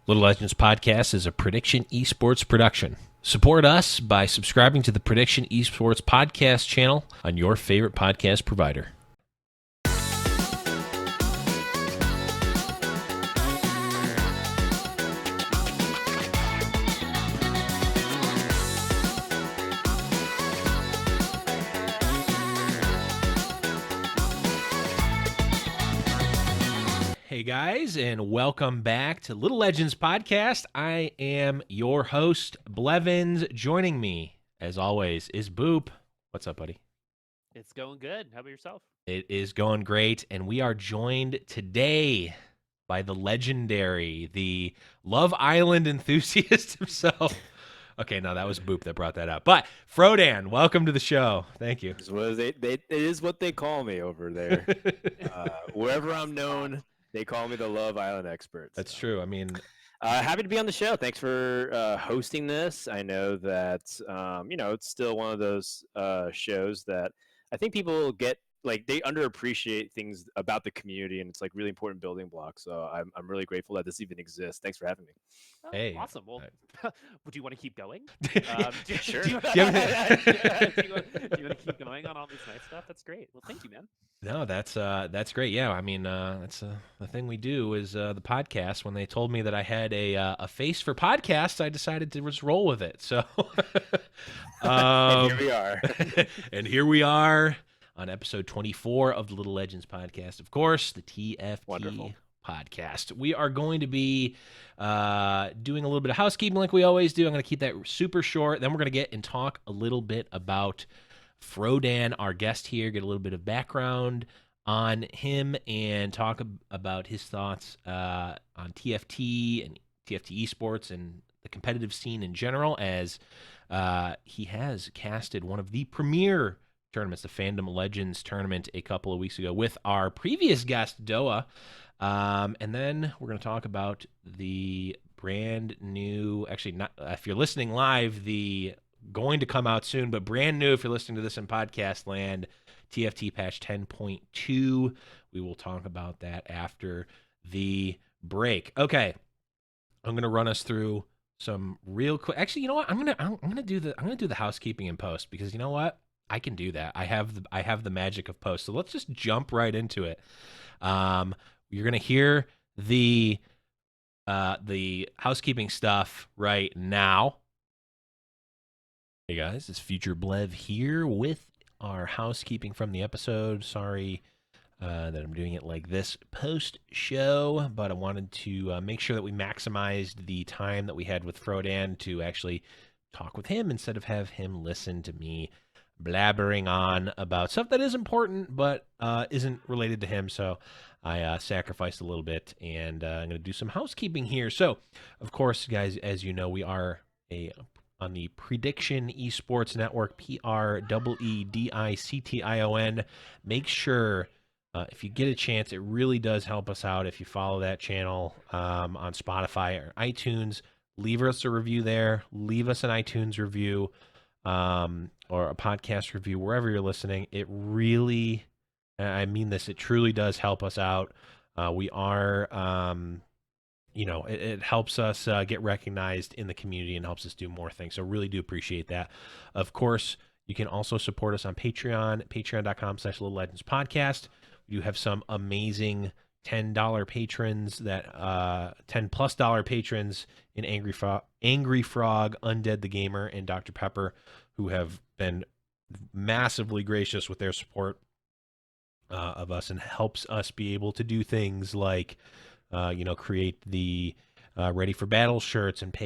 Little Legends Podcast is a Prediction Esports production. Support us by subscribing to the Prediction Esports Podcast channel on your favorite podcast provider. Hey guys, and welcome back to Little Legends Podcast. I am your host, Blevins. Joining me, as always, is Boop. What's up, buddy? It's going good. How about yourself? It is going great, and we are joined today by the legendary, the Love Island enthusiast himself. Okay, no, that was Boop that brought that up. But Frodan, welcome to the show. Thank you. It is what they call me over there. Wherever I'm known, they call me the Love Island expert. That's true. I mean, happy to be on the show. Thanks for hosting this. I know that it's still one of those shows that I think people get, like, they underappreciate things about the community, and it's like really important building blocks. So I'm really grateful that this even exists. Thanks for having me. Oh, hey, awesome. Well, would you want to keep going? Sure. Do you want to keep going on all this nice stuff? That's great. Well, thank you, man. No, that's great. Yeah, I mean, that's the thing we do is the podcast. When they told me that I had a face for podcasts, I decided to just roll with it. So, And here we are. And here we are on episode 24 of the Little Legends Podcast. Of course, the TFT Wonderful. Podcast. We are going to be doing a little bit of housekeeping like we always do. I'm going to keep that super short. Then we're going to get and talk a little bit about Frodan, our guest here, get a little bit of background on him and talk about his thoughts on TFT and TFT esports and the competitive scene in general, as he has casted one of the premier tournaments, the Fandom Legends tournament, a couple of weeks ago with our previous guest, Doa. And then we're going to talk about the brand new, actually, not if you're listening live, the going to come out soon, but brand new if you're listening to this in podcast land, TFT patch 10.2. We will talk about that after the break. Okay, I'm gonna run us through some real quick. Actually, you know what? I'm gonna do the housekeeping in post, because you know what? I can do that. I have the magic of post. So let's just jump right into it. You're gonna hear the housekeeping stuff right now. Hey guys, it's Future Blev here with our housekeeping from the episode. Sorry that I'm doing it like this post-show, but I wanted to make sure that we maximized the time that we had with Frodan to actually talk with him instead of have him listen to me blabbering on about stuff that is important but isn't related to him. So I sacrificed a little bit, and I'm going to do some housekeeping here. So, of course, guys, as you know, we are on the Prediction Esports Network, PREEDICTION. Make sure, if you get a chance, it really does help us out if you follow that channel on Spotify or iTunes. Leave us a review there. Leave us an iTunes review or a podcast review, wherever you're listening. It really, I mean this, it truly does help us out. We are... it helps us get recognized in the community and helps us do more things. So really do appreciate that. Of course, you can also support us on Patreon, patreon.com/Little Legends Podcast. We do have some amazing $10 patrons, that $10+ patrons in Angry Frog, Undead the Gamer, and Dr. Pepper, who have been massively gracious with their support of us and helps us be able to do things like create the Ready for Battle shirts and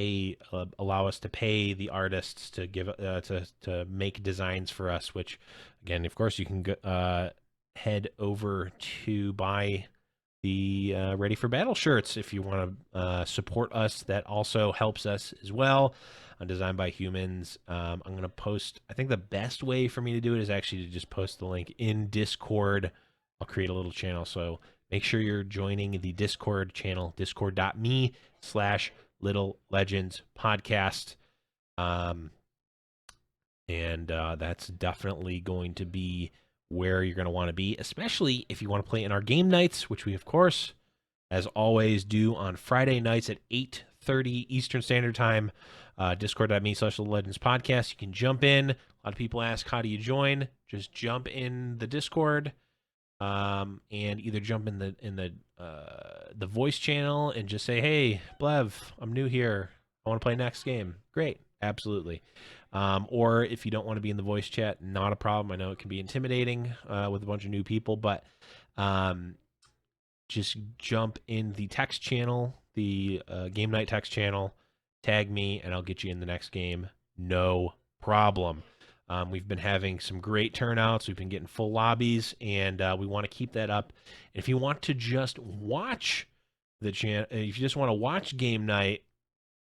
allow us to pay the artists to give to make designs for us. Which, again, of course, you can head over to buy the Ready for Battle shirts if you want to support us. That also helps us as well. Designed by humans. I'm going to post. I think the best way for me to do it is actually to just post the link in Discord. I'll create a little channel, so make sure you're joining the Discord channel, discord.me/Little Legends Podcast. And that's definitely going to be where you're going to want to be, especially if you want to play in our game nights, which we, of course, as always, do on Friday nights at 8:30 Eastern Standard Time. Discord.me/Legends Podcast. You can jump in. A lot of people ask, how do you join? Just jump in the Discord, and either jump in the voice channel and just say, hey, Blev, I'm new here. I want to play next game. Great. Absolutely. Or if you don't want to be in the voice chat, not a problem. I know it can be intimidating with a bunch of new people, but just jump in the text channel, the game night text channel, tag me, and I'll get you in the next game. No problem. We've been having some great turnouts. We've been getting full lobbies, and we want to keep that up. And if you want to just watch the channel, if you just want to watch game night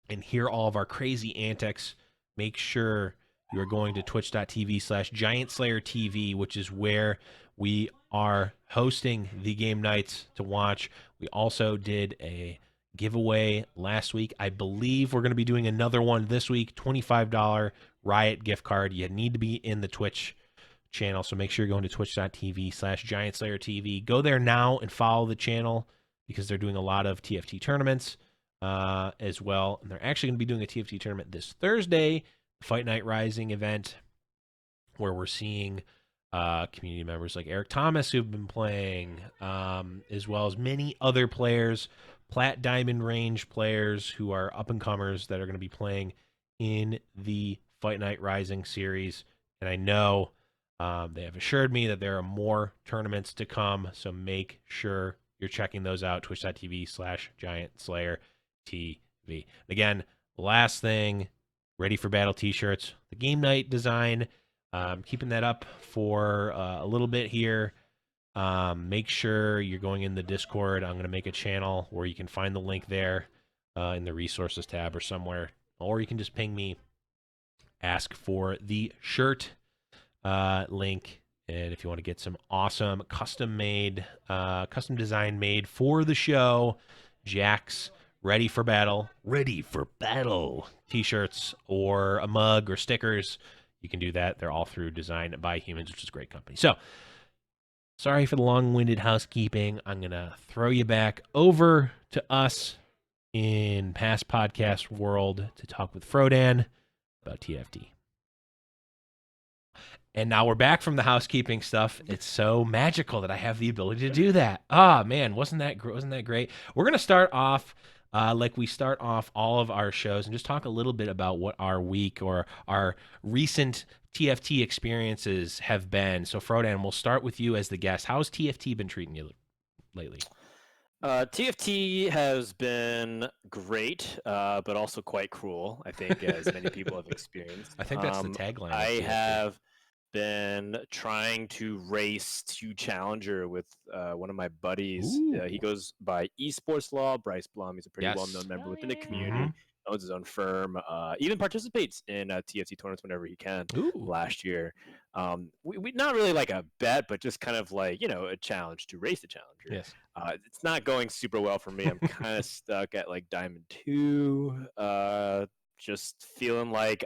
and hear all of our crazy antics, make sure you are going to twitch.tv/GiantSlayerTV, which is where we are hosting the game nights to watch. We also did a giveaway last week. I believe we're going to be doing another one this week, $25 Riot gift card. You need to be in the Twitch channel, so make sure you're going to twitch.tv/GiantSlayerTV. Go there now and follow the channel because they're doing a lot of TFT tournaments as well. And they're actually going to be doing a TFT tournament this Thursday, Fight Night Rising event, where we're seeing community members like Eric Thomas who've been playing, as well as many other players, Plat Diamond range players who are up-and-comers that are going to be playing in the Fight Night Rising series. And I know they have assured me that there are more tournaments to come, so make sure you're checking those out, twitch.tv/GiantSlayerTV. Again, last thing, Ready for Battle t-shirts, the game night design, keeping that up for a little bit here. Make sure you're going in the Discord. I'm going to make a channel where you can find the link there in the resources tab or somewhere, or you can just ping me, ask for the shirt link. And if you want to get some awesome custom design made for the show, Jack's Ready for Battle t-shirts, or a mug or stickers, you can do that. They're all through Design by Humans, which is a great company. So, sorry for the long-winded housekeeping. I'm going to throw you back over to us in past podcast world to talk with Frodan about TFT. And now we're back from the housekeeping stuff. It's so magical that I have the ability to do that. Ah, man, wasn't that great? We're going to start off like we start off all of our shows and just talk a little bit about what our week or our recent TFT experiences have been. So, Frodan, we'll start with you as the guest. How's TFT been treating you lately? TFT has been great, but also quite cruel, I think, as many people have experienced. I think that's the tagline. I have been trying to race to Challenger with one of my buddies. He goes by Esports Law, Bryce Blum. He's a pretty well-known member within the community. Owns his own firm. Even participates in TFT tournaments whenever he can. Last year, we not really like a bet, but just kind of like, a challenge to race the Challenger. Yes. It's not going super well for me. I'm kind of stuck at like Diamond 2. Just feeling like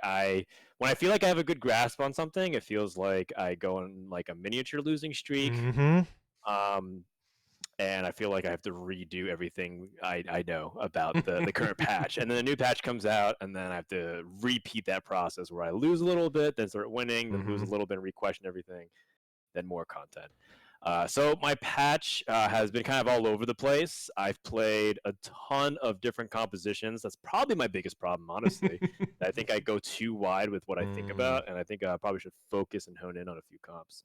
when I feel like I have a good grasp on something, it feels like I go on like a miniature losing streak. And I feel like I have to redo everything I know about the current patch. And then the new patch comes out, and then I have to repeat that process where I lose a little bit, then start winning, then lose a little bit and re-question everything, then more content. So my patch has been kind of all over the place. I've played a ton of different compositions. That's probably my biggest problem, honestly. I think I go too wide with what I think about, and I think I probably should focus and hone in on a few comps.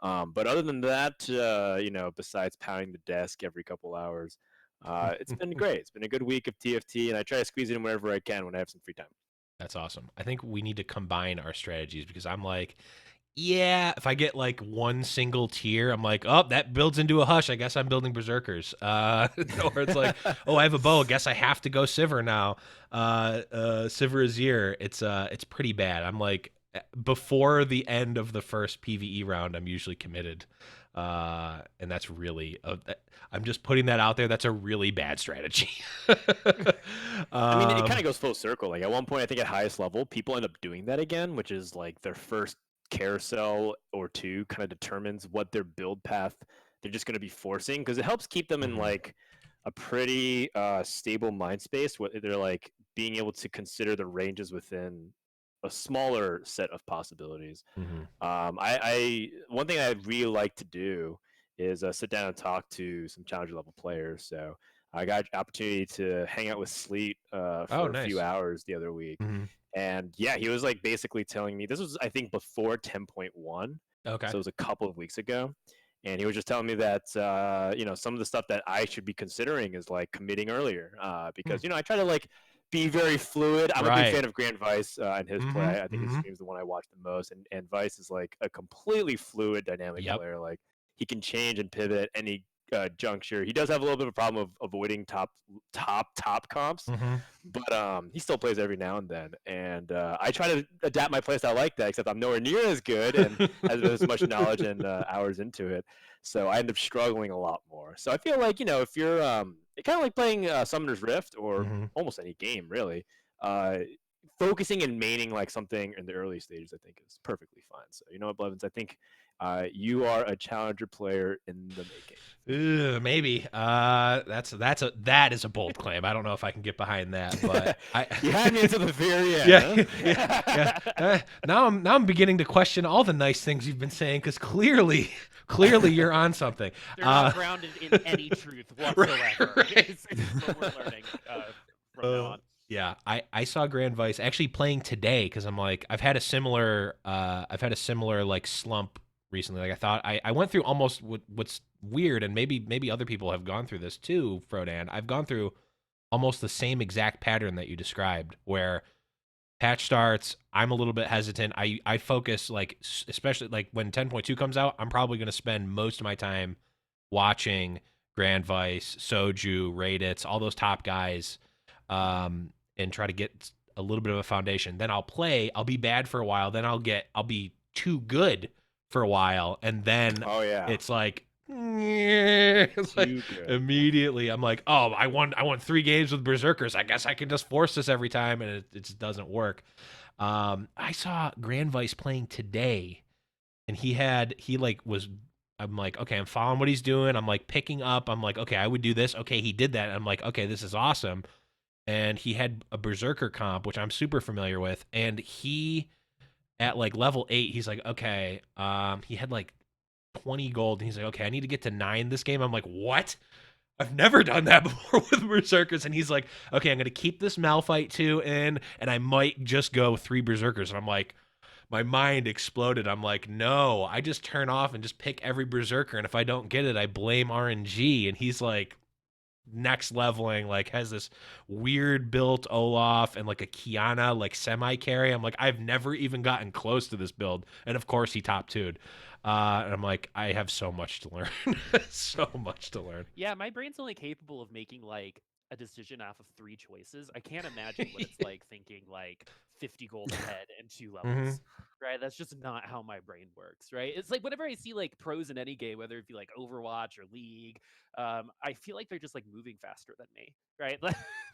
But other than that, besides pounding the desk every couple hours, it's been great. It's been a good week of TFT, and I try to squeeze it in whenever I can when I have some free time. That's awesome. I think we need to combine our strategies, because I'm like, yeah, if I get like one single tier, I'm like, oh, that builds into a Hush. I guess I'm building Berserkers. Or it's like, oh, I have a bow. I guess I have to go Sivir now. Sivir Azir. It's pretty bad. I'm like, before the end of the first PvE round, I'm usually committed. And that's really, I'm just putting that out there. That's a really bad strategy. I mean, it kind of goes full circle. Like at one point, I think at highest level, people end up doing that again, which is like their first carousel or two kind of determines what their build path they're just going to be forcing, because it helps keep them in like a pretty stable mind space where they're like being able to consider the ranges within a smaller set of possibilities. Mm-hmm. I one thing I really like to do is sit down and talk to some challenger level players. So I got an opportunity to hang out with Sleet Oh, for a nice. few hours the other week, Mm-hmm. and yeah, he was like basically telling me, this was I think before 10.1, Okay. so it was a couple of weeks ago. And he was just telling me that some of the stuff that I should be considering is like committing earlier, because I try to like be very fluid. I'm a big Right. fan of Grand Vice and his Mm-hmm. play. I think his Mm-hmm. stream's the one I watch the most, and Vice is like a completely fluid, dynamic Yep. player. Like he can change and pivot any juncture. He does have a little bit of a problem of avoiding top comps, Mm-hmm. but he still plays every now and then. And I try to adapt my playstyle like that, except I'm nowhere near as good and has as much knowledge and hours into it. So I end up struggling a lot more. So I feel like if you're kind of like playing Summoner's Rift or Mm-hmm. almost any game really, focusing and maining like something in the early stages, I think is perfectly fine. So you know what, Blevins, I think you are a challenger player in the making. Maybe. That is a bold claim. I don't know if I can get behind that, but you had me until the very end. Yeah, Huh? yeah. Now I'm beginning to question all the nice things you've been saying, because clearly you're on something. They're not grounded in any truth whatsoever. Right. It's what we're learning from now on. Yeah, I saw Grand Vice actually playing today, because I'm like, I've had a similar like slump recently. Like I thought I went through almost what's weird, and maybe other people have gone through this too, Frodan. I've gone through almost the same exact pattern that you described, where patch starts, I'm a little bit hesitant. I focus, like, especially like when 10.2 comes out, I'm probably going to spend most of my time watching Grand Vice, Soju, Raditz, all those top guys, and try to get a little bit of a foundation. Then I'll play, I'll be bad for a while, then I'll be too good for a while, and then it's like, it's like immediately I'm like, oh, I won 3 games with Berserkers. I guess I can just force this every time, and it just doesn't work. I saw Grand Vice playing today, and I'm like, okay, I'm following what he's doing. I'm like picking up. I'm like, okay, I would do this. Okay, he did that. I'm like, okay, this is awesome. And he had a Berserker comp, which I'm super familiar with, and he at like level 8, he's like, okay, he had like 20 gold, and he's like, okay, I need to get to 9 this game. I'm like, what? I've never done that before with Berserkers. And he's like, okay, I'm going to keep this Malphite 2 in, and I might just go 3 Berserkers. And I'm like, my mind exploded. I'm like, no, I just turn off and just pick every Berserker, and if I don't get it, I blame RNG. And he's like, next leveling, like has this weird built Olaf and like a Kiana like semi carry. I'm like, I've never even gotten close to this build, and of course he top 2'd. And I'm like, I have so much to learn. So much to learn. Yeah, my brain's only capable of making like a decision off of 3 choices. I can't imagine what it's like thinking like 50 gold ahead and 2 levels. Right? That's just not how my brain works, right? It's like whenever I see like pros in any game, whether it be like Overwatch or League, I feel like they're just like moving faster than me, right?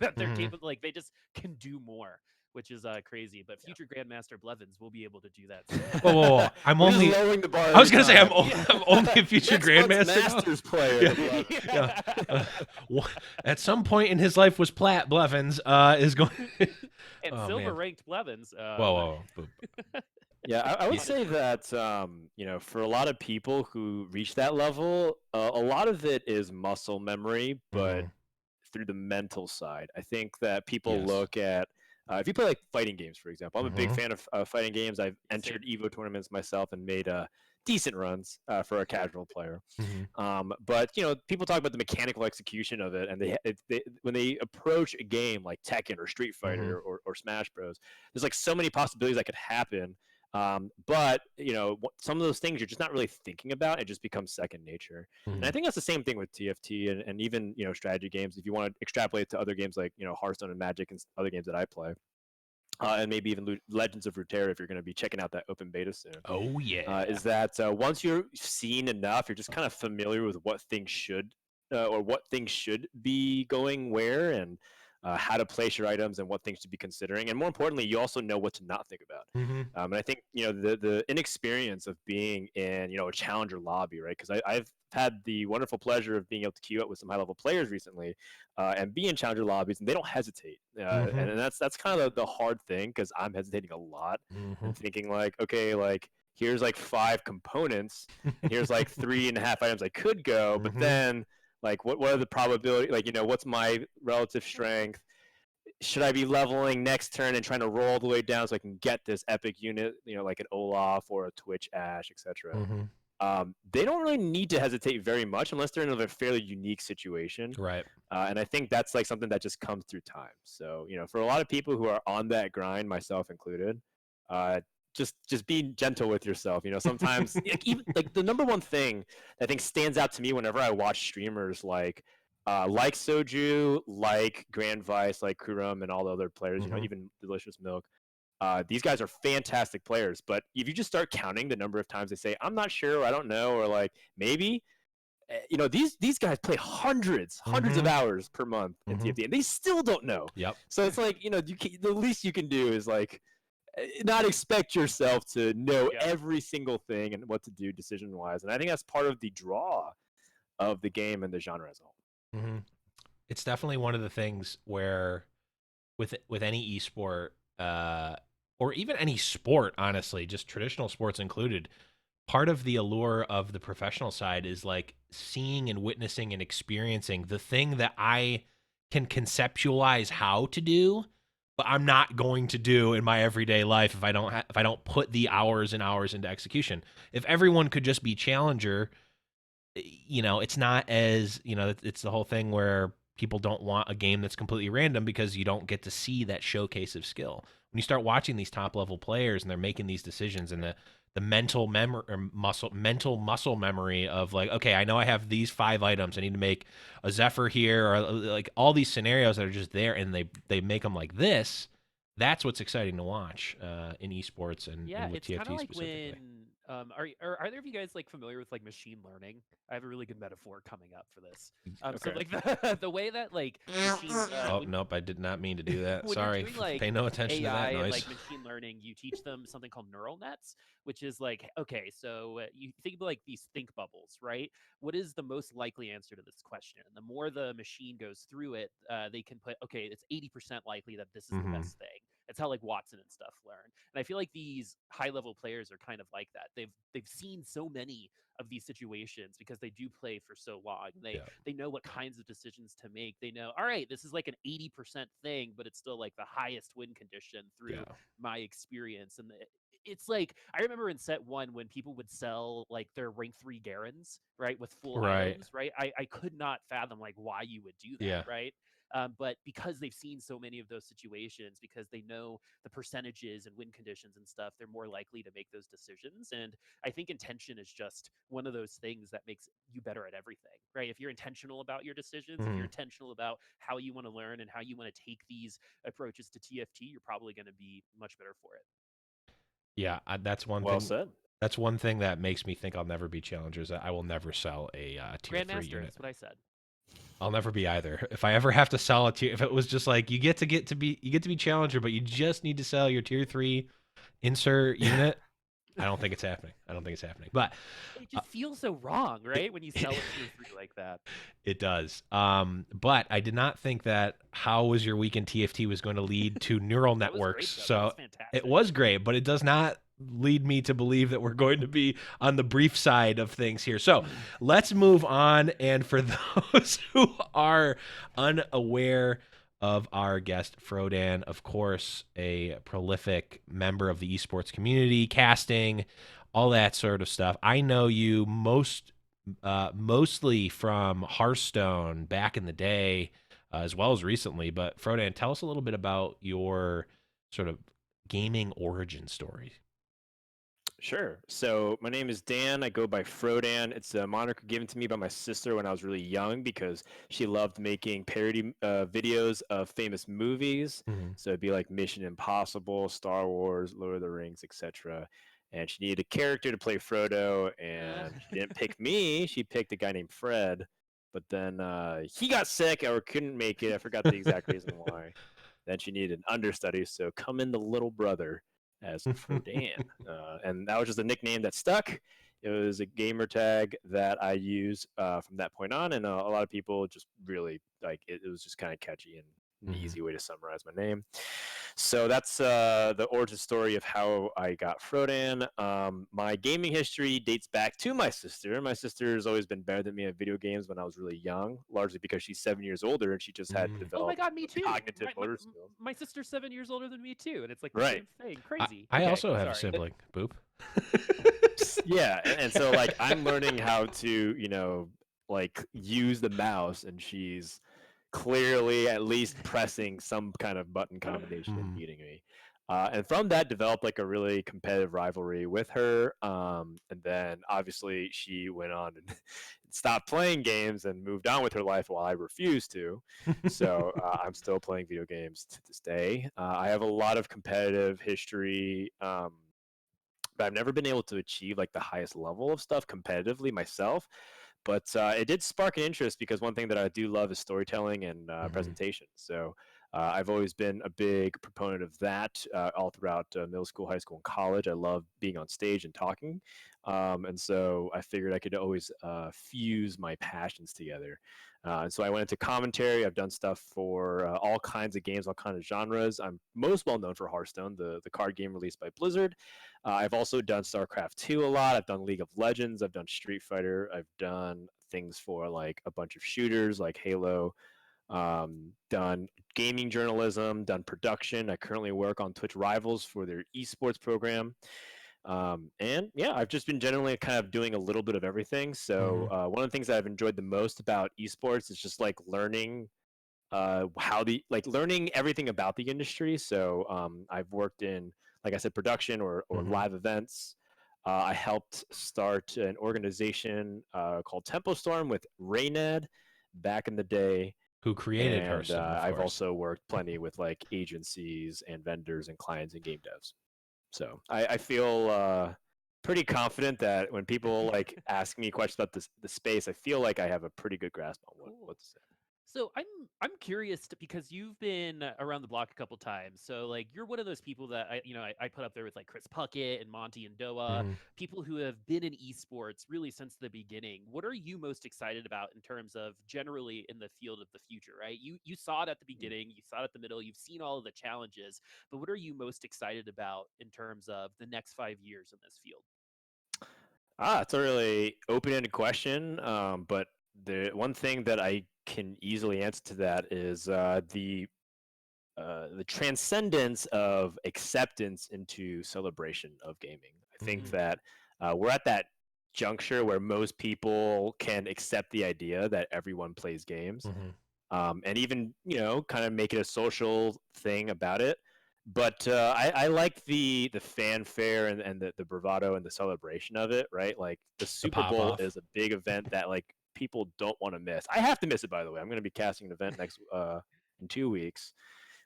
That they're capable, like they just can do more, which is crazy. But future Grandmaster Blevins will be able to do that. Whoa. I'm We're only just lowering the bar. I was gonna say I'm every only a future time. Grandmaster. Masters player. At some point in his life was Plat Blevins is going And Oh, silver man. ranked Blevins. Whoa. Yeah, I would say that for a lot of people who reach that level, a lot of it is muscle memory, but through the mental side. I think that people Yes. look at if you play like fighting games, for example. I'm a big Mhm. fan of fighting games. I've entered Evo tournaments myself and made decent runs for a casual player. But people talk about the mechanical execution of it, and when they approach a game like Tekken or Street Fighter or Smash Bros, there's like so many possibilities that could happen. But some of those things you're just not really thinking about. It just becomes second nature. And I think that's the same thing with TFT and even strategy games. If you want to extrapolate to other games like Hearthstone and Magic and other games that I play, and maybe even Legends of Runeterra if you're going to be checking out that open beta soon. Oh yeah. Is that once you're seen enough, you're just kind of familiar with what things should or what things should be going where, and how to place your items and what things to be considering, and more importantly, you also know what to not think about. And I think the inexperience of being in a challenger lobby, right? Because I've had the wonderful pleasure of being able to queue up with some high level players recently, and be in challenger lobbies, and they don't hesitate. And that's kind of the hard thing, because I'm hesitating a lot and thinking like, okay, like here's like 5 components, and here's like 3.5 items I could go, but then like what are the probability? Like what's my relative strength? Should I be leveling next turn and trying to roll all the way down so I can get this epic unit, like an Olaf or a Twitch Ash, etc. They don't really need to hesitate very much unless they're in a fairly unique situation. Right. And I think that's like something that just comes through time. So, for a lot of people who are on that grind, myself included, just be gentle with yourself. Sometimes even like the number one thing I think stands out to me whenever I watch streamers like Soju, like Grand Vice, like Kurum, and all the other players, even Delicious Milk. These guys are fantastic players, but if you just start counting the number of times they say, "I'm not sure," or "I don't know," or like maybe, these guys play hundreds of hours per month in TFT, and they still don't know. Yep. So it's like the least you can do is like not expect yourself to know every single thing and what to do decision wise, and I think that's part of the draw of the game and the genre as a whole. It's definitely one of the things where with any esport, or even any sport, honestly, just traditional sports included, part of the allure of the professional side is like seeing and witnessing and experiencing the thing that I can conceptualize how to do, but I'm not going to do in my everyday life if I don't put the hours and hours into execution. If everyone could just be challenger, it's not as, it's the whole thing where people don't want a game that's completely random because you don't get to see that showcase of skill. When you start watching these top level players and they're making these decisions, and the mental memory or muscle memory of like, okay, I know I have these 5 items. I need to make a Zephyr here, or like all these scenarios that are just there, and they make them like this. That's what's exciting to watch in esports and with it's TFT kind of like specifically. when are either of you guys like familiar with like machine learning? I have a really good metaphor coming up for this. So Okay. like the way that like machines. Oh, nope, I did not mean to do that. When Sorry. you're doing, like, Pay no attention to that AI and noise. like machine learning, you teach them something called neural nets, which is like, okay, so you think about like these think bubbles, right? What is the most likely answer to this question? And the more the machine goes through it, they can put, okay, it's 80% likely that this is the best thing. It's how like Watson and stuff learn. And I feel like these high level players are kind of like that. They've seen so many of these situations because they do play for so long. They know what kinds of decisions to make. They know, all right, this is like an 80% thing, but it's still like the highest win condition through my experience. And it's like, I remember in set 1 when people would sell like their rank 3 Garens, right, with full items, right? I could not fathom like why you would do that, right? But because they've seen so many of those situations, because they know the percentages and win conditions and stuff, they're more likely to make those decisions. And I think intention is just one of those things that makes you better at everything, right? If you're intentional about your decisions, if you're intentional about how you want to learn and how you want to take these approaches to TFT, you're probably going to be much better for it. Yeah, that's one Well thing. said. That's one thing that makes me think I'll never be challengers. I will never sell a tier 3 Grandmaster, unit. that's what I said. I'll never be either. If I ever have to sell a tier, if it was just like you get to be challenger, but you just need to sell your tier 3 insert unit, I don't think it's happening. But it just feels so wrong, right? When you sell a tier 3 like that. It does. But I did not think that How Was Your Week in TFT was going to lead to neural networks. So it was great, but it does not lead me to believe that we're going to be on the brief side of things here. So let's move on. And for those who are unaware of our guest, Frodan, of course, a prolific member of the esports community, casting, all that sort of stuff. I know you mostly from Hearthstone back in the day, as well as recently. But Frodan, tell us a little bit about your sort of gaming origin story. Sure. So my name is Dan. I go by Frodan. It's a moniker given to me by my sister when I was really young because she loved making parody videos of famous movies. So it'd be like Mission Impossible, Star Wars, Lord of the Rings, etc. And she needed a character to play Frodo, and she didn't pick me. She picked a guy named Fred. but then he got sick or couldn't make it. I forgot the exact reason why. Then she needed an understudy, so come in the little brother as Frodan. And that was just a nickname that stuck. It was a gamer tag that I use from that point on, and a lot of people just really like it. It was just kind of catchy and an easy way to summarize my name. So that's the origin story of how I got Frodan. My gaming history dates back to my sister. My sister has always been better than me at video games when I was really young, largely because she's 7 years older and she just had Oh my developed god, me too. cognitive motor skills. My sister's 7 years older than me too, and it's like the Right. same thing. Crazy. I Okay, also have a sorry. sibling. Boop. Yeah, and so like I'm learning how to like use the mouse, and she's clearly at least pressing some kind of button combination and beating me. And from that developed like a really competitive rivalry with her. And then obviously she went on and stopped playing games and moved on with her life while I refused to. So I'm still playing video games to this day. I have a lot of competitive history. But I've never been able to achieve like the highest level of stuff competitively myself. But it did spark an interest because one thing that I do love is storytelling and presentation. So I've always been a big proponent of that all throughout middle school, high school, and college. I love being on stage and talking. And so I figured I could always fuse my passions together. And so I went into commentary. I've done stuff for all kinds of games, all kinds of genres. I'm most well known for Hearthstone, the card game released by Blizzard. I've also done StarCraft 2 a lot. I've done League of Legends. I've done Street Fighter. I've done things for like a bunch of shooters like Halo. Done gaming journalism, done production. I currently work on Twitch Rivals for their esports program. And yeah, I've just been generally kind of doing a little bit of everything. So one of the things that I've enjoyed the most about esports is just like learning learning everything about the industry. So I've worked in, like I said, production or live events. I helped start an organization called Tempo Storm with Raynad back in the day. Who created And Hearthstone, of I've course. also worked plenty with like agencies and vendors and clients and game devs. So I feel pretty confident that when people like ask me questions about the space, I feel like I have a pretty good grasp on what to say. So I'm curious because you've been around the block a couple times. So like you're one of those people that I put up there with like Chris Puckett and Monty and Doa, people who have been in esports really since the beginning. What are you most excited about in terms of generally in the field of the future, right? You saw it at the beginning, you saw it at the middle, you've seen all of the challenges, but what are you most excited about in terms of the next 5 years in this field? It's a really open-ended question, but the one thing that I can easily answer to that is the transcendence of acceptance into celebration of gaming. I think that we're at that juncture where most people can accept the idea that everyone plays games, and even kind of make it a social thing about it. But I like the fanfare and the bravado and the celebration of it, right? Like the Super Bowl pop-off. is a big event that like people don't want to miss. I have to miss it, by the way. I'm going to be casting an event next in 2 weeks,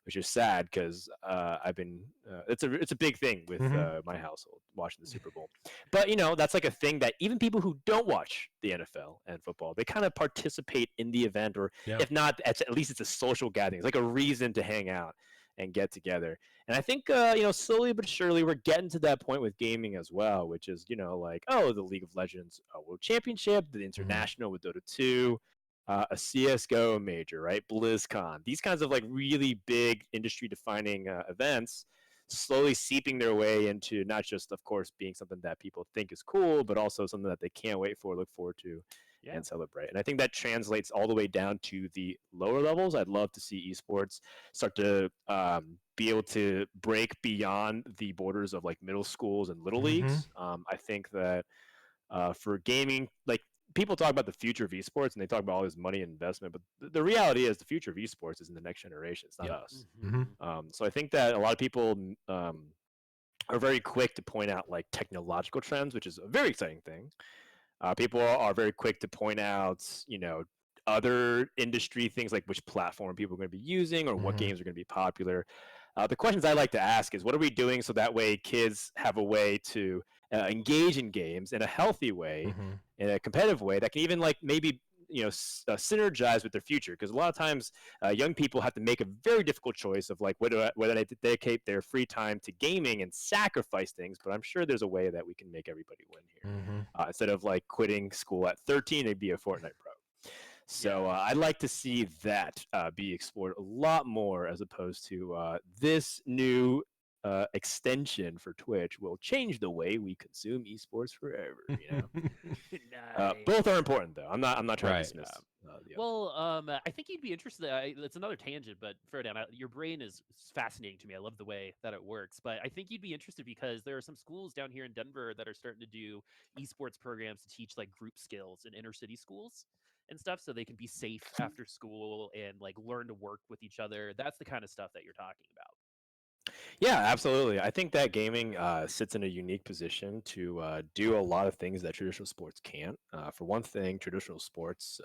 which is sad because I've been it's a big thing with my household watching the Super Bowl. But that's like a thing that even people who don't watch the NFL and football, they kind of participate in the event, or if not, at least it's a social gathering. It's like a reason to hang out and get together. And I think slowly but surely we're getting to that point with gaming as well, which is like the League of Legends World Championship, the International with Dota 2. A CSGO major, right? BlizzCon. These kinds of like really big industry-defining events slowly seeping their way into not just, of course, being something that people think is cool, but also something that they can't wait for, look forward to, and celebrate. And I think that translates all the way down to the lower levels. I'd love to see esports start to be able to break beyond the borders of like middle schools and little leagues. I think that for gaming, like people talk about the future of esports and they talk about all this money and investment, but the reality is the future of esports is in the next generation. It's not us. So I think that a lot of people are very quick to point out like technological trends, which is a very exciting thing. People are very quick to point out, other industry things like which platform people are going to be using or what games are going to be popular. The questions I like to ask is, what are we doing so that way kids have a way to engage in games in a healthy way, in a competitive way that can even like maybe synergize with their future, because a lot of times young people have to make a very difficult choice of like whether they dedicate their free time to gaming and sacrifice things. But I'm sure there's a way that we can make everybody win here. Instead of like quitting school at 13 and be a Fortnite pro. So I'd like to see that be explored a lot more, as opposed to this new extension for Twitch will change the way we consume esports forever. Nice. Both are important, though. I'm not trying Right. to dismiss. Well, I think you'd be interested. It's another tangent, but Frodan, your brain is fascinating to me. I love the way that it works. But I think you'd be interested because there are some schools down here in Denver that are starting to do esports programs to teach like group skills in inner city schools and stuff, so they can be safe after school and like learn to work with each other. That's the kind of stuff that you're talking about. Yeah, absolutely. I think that gaming sits in a unique position to do a lot of things that traditional sports can't. For one thing, traditional sports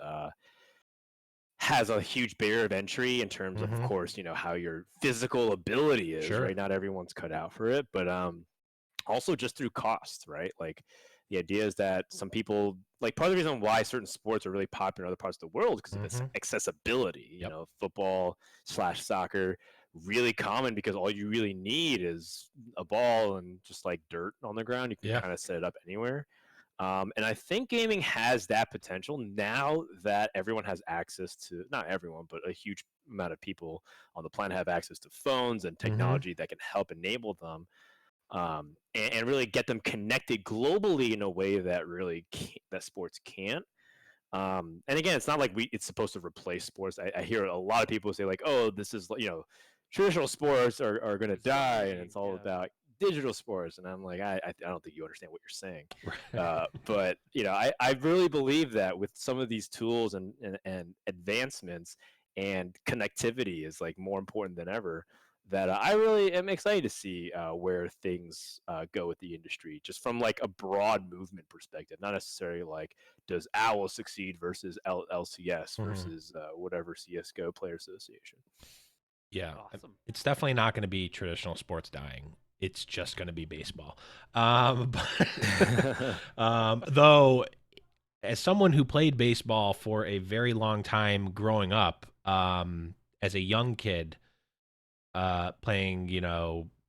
has a huge barrier of entry in terms of course, how your physical ability is, right? Not everyone's cut out for it, but also just through cost, right? Like the idea is that some people, like part of the reason why certain sports are really popular in other parts of the world, because of its accessibility. Football / soccer, really common because all you really need is a ball and just like dirt on the ground. You can kind of set it up anywhere. And I think gaming has that potential now that everyone has access to, not everyone, but a huge amount of people on the planet have access to phones and technology that can help enable them and really get them connected globally in a way that that sports can't. And again, it's not like it's supposed to replace sports. I hear a lot of people say like, oh, this is, traditional sports are going to die, and it's all about digital sports. And I'm like, I don't think you understand what you're saying. But I really believe that with some of these tools and advancements, and connectivity is like more important than ever, that I really am excited to see where things go with the industry, just from like a broad movement perspective, not necessarily like, does OWL succeed versus LCS versus whatever CSGO player association. Yeah, awesome. It's definitely not going to be traditional sports dying. It's just going to be baseball. Though, as someone who played baseball for a very long time growing up, as a young kid, playing,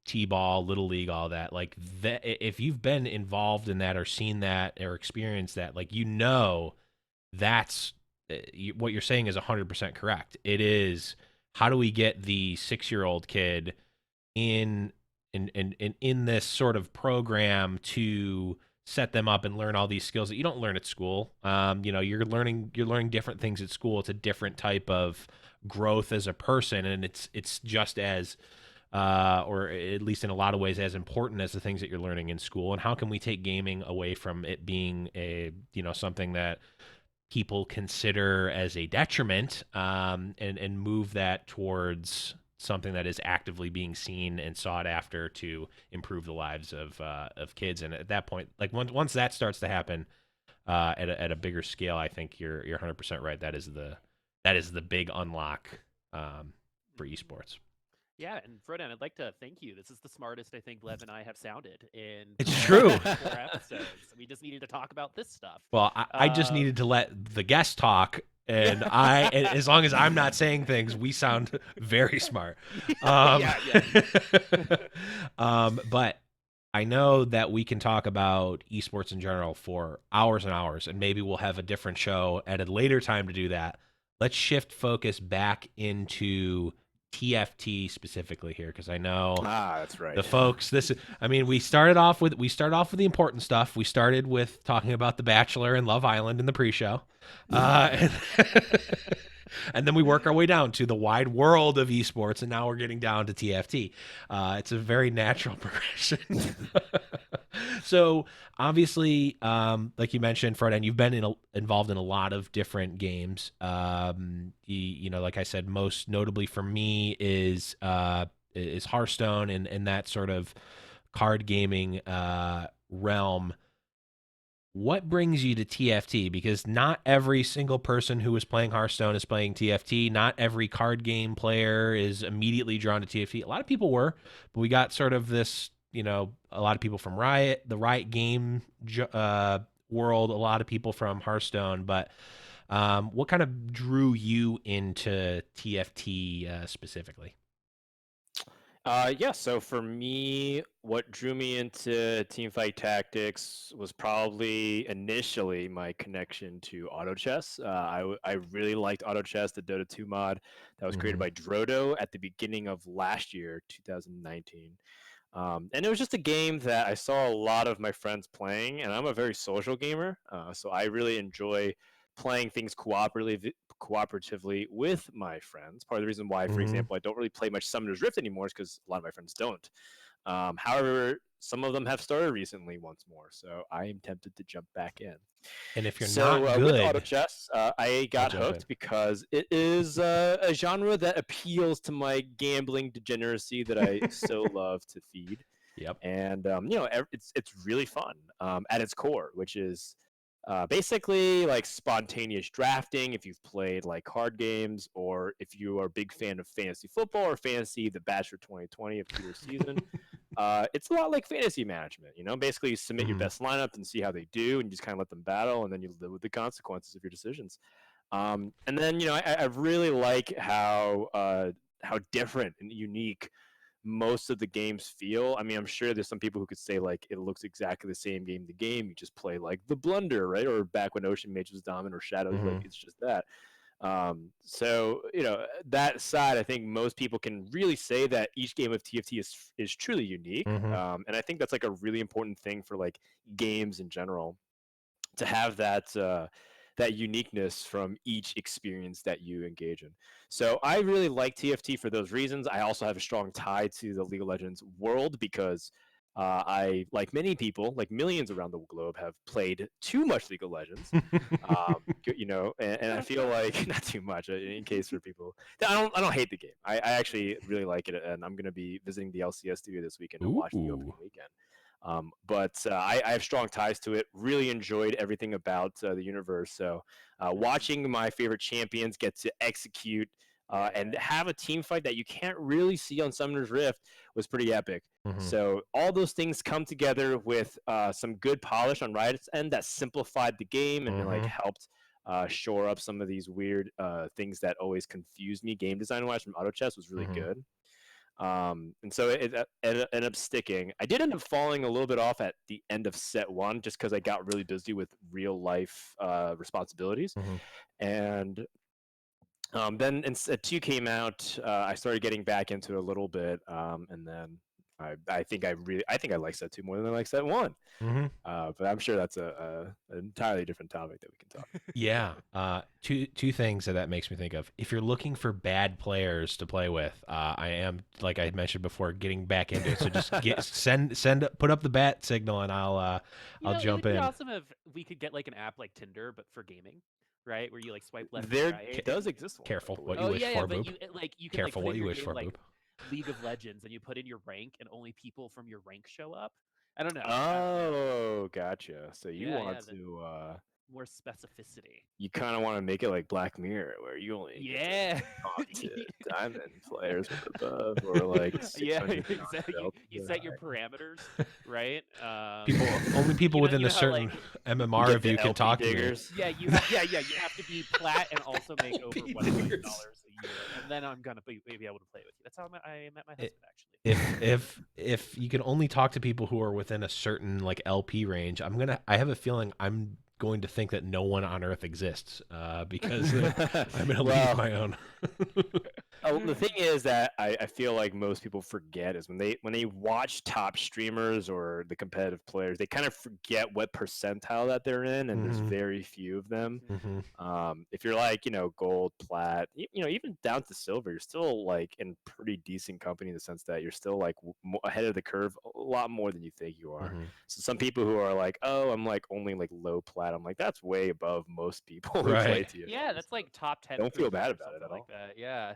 t-ball, little league, all that, like that, if you've been involved in that or seen that or experienced that, like, that's what you're saying is 100% correct. It is, how do we get the 6-year-old kid in this sort of program to set them up and learn all these skills that you don't learn at school. You're learning different things at school. It's a different type of growth as a person, and it's just as or at least in a lot of ways as important as the things that you're learning in school. And how can we take gaming away from it being a something that people consider as a detriment, and move that towards something that is actively being seen and sought after to improve the lives of kids. And at that point, like once that starts to happen at a bigger scale, I think you're 100% right. That is the big unlock for esports. Yeah, and Frodan, I'd like to thank you. This is the smartest I think Lev and I have sounded in. It's true. 4 episodes. We just needed to talk about this stuff. Well, I just needed to let the guest talk, and and as long as I'm not saying things, we sound very smart. But I know that we can talk about esports in general for hours and hours, and maybe we'll have a different show at a later time to do that. Let's shift focus back into TFT specifically here, because I know that's right. The folks. We started off with the important stuff. We started with talking about The Bachelor and Love Island in the pre-show, and then we work our way down to the wide world of esports, and now we're getting down to TFT. It's a very natural progression. So obviously, like you mentioned, Frodan, you've been involved in a lot of different games. Like I said, most notably for me is Hearthstone and that sort of card gaming realm. What brings you to TFT? Because not every single person who is playing Hearthstone is playing TFT. Not every card game player is immediately drawn to TFT. A lot of people were, but we got sort of this, a lot of people from the Riot game world, a lot of people from Hearthstone. But What kind of drew you into TFT specifically? Yeah, so for me, what drew me into Teamfight Tactics was probably initially my connection to auto chess. I really liked auto chess, the Dota 2 mod that was created Mhm. by Drodo at the beginning of last year, 2019. And it was just a game that I saw a lot of my friends playing, and I'm a very social gamer, so I really enjoy playing things cooperatively with my friends. Part of the reason why, for Mhm. example, I don't really play much Summoner's Rift anymore is because a lot of my friends don't. However, some of them have started recently once more, so I am tempted to jump back in. And if you're So not with auto good, chess, I I'll got jump in. hooked because it is a genre that appeals to my gambling degeneracy that I so love to feed. Yep. And it's really fun at its core, which is basically like spontaneous drafting. If you've played like card games, or if you are a big fan of fantasy football or fantasy, the Bachelor 2020 of Peter's season, it's a lot like fantasy management. Basically you submit your Mhm. best lineup and see how they do, and you just kind of let them battle, and then you live with the consequences of your decisions. And then I really like how different and unique most of the games feel. I mean, I'm sure there's some people who could say like it looks exactly the same game to game. You just play like the Blunder, right? Or back when Ocean Mage was dominant, or Shadows, like Mhm. it's just that. So that side, I think most people can really say that each game of TFT is truly unique. Mhm. And I think that's like a really important thing for like games in general, to have that uniqueness from each experience that you engage in. So I really like TFT for those reasons. I also have a strong tie to the League of Legends world because I, like many people, like millions around the globe, have played too much League of Legends. And I feel like not too much. In case for people, I don't hate the game. I actually really like it, and I'm going to be visiting the LCS studio this weekend to watch the opening Ooh. weekend. But I have strong ties to it. Really enjoyed everything about the universe. So watching my favorite champions get to execute and have a team fight that you can't really see on Summoner's Rift was pretty epic. Mhm. So all those things come together with some good polish on Riot's end that simplified the game and like Mhm. helped shore up some of these weird things that always confused me game design wise from auto chess was really Mhm. good. And so it ended up sticking. I did end up falling a little bit off at the end of set one just because I got really busy with real life responsibilities. Mhm. And then in set two came out, I started getting back into it a little bit. And then I think I like set two more than I like set one. Mhm. But I'm sure that's an entirely different topic that we can talk. Yeah. Two things that makes me think of. If you're looking for bad players to play with, I am, like I mentioned before, getting back into it. So just put up the bat signal, and I'll It jump would be in. awesome if we could get like an app like Tinder, but for gaming, right? Where you like swipe left and There right. does exist one, I Careful what you Oh believe. wish yeah, yeah, for, but Boop. you can like Careful put what in you your wish game for, like Boop. League of Legends, and you put in your rank, and only people from your rank show up. I don't know. I don't know. Oh, gotcha. So you Yeah, want yeah, to more specificity. you kind of want to make it like Black Mirror, where you only get to Yeah. talk to diamond players from above, or like Yeah, 600 exactly. You, belts. you set your parameters, right? Only people within You a know how like certain You MMR get of you the can LP talk to me. diggers. yeah, you have to be plat and also make over LP $1 million a year, and then I'm gonna be able to play with you. That's how I met my I- husband, actually. if you can only talk to people who are within a certain like LP range, I have a feeling I'm going to think that no one on Earth exists because I'm in a league of Well, my own. the thing is that I feel like most people forget is when they watch top streamers or the competitive players, they kind of forget what percentile that they're in, and there's Mhm. very few of them. Mhm. If you're like gold, plat, even down to silver, you're still like in pretty decent company in the sense that you're still like ahead of the curve a lot more than you think you are. Mhm. So some people who are like, oh, I'm like only like low plat, I'm like that's way above most people who play Right. TFT. Yeah, that's So like top 10% don't feel bad or about it something at like all. that. Yeah.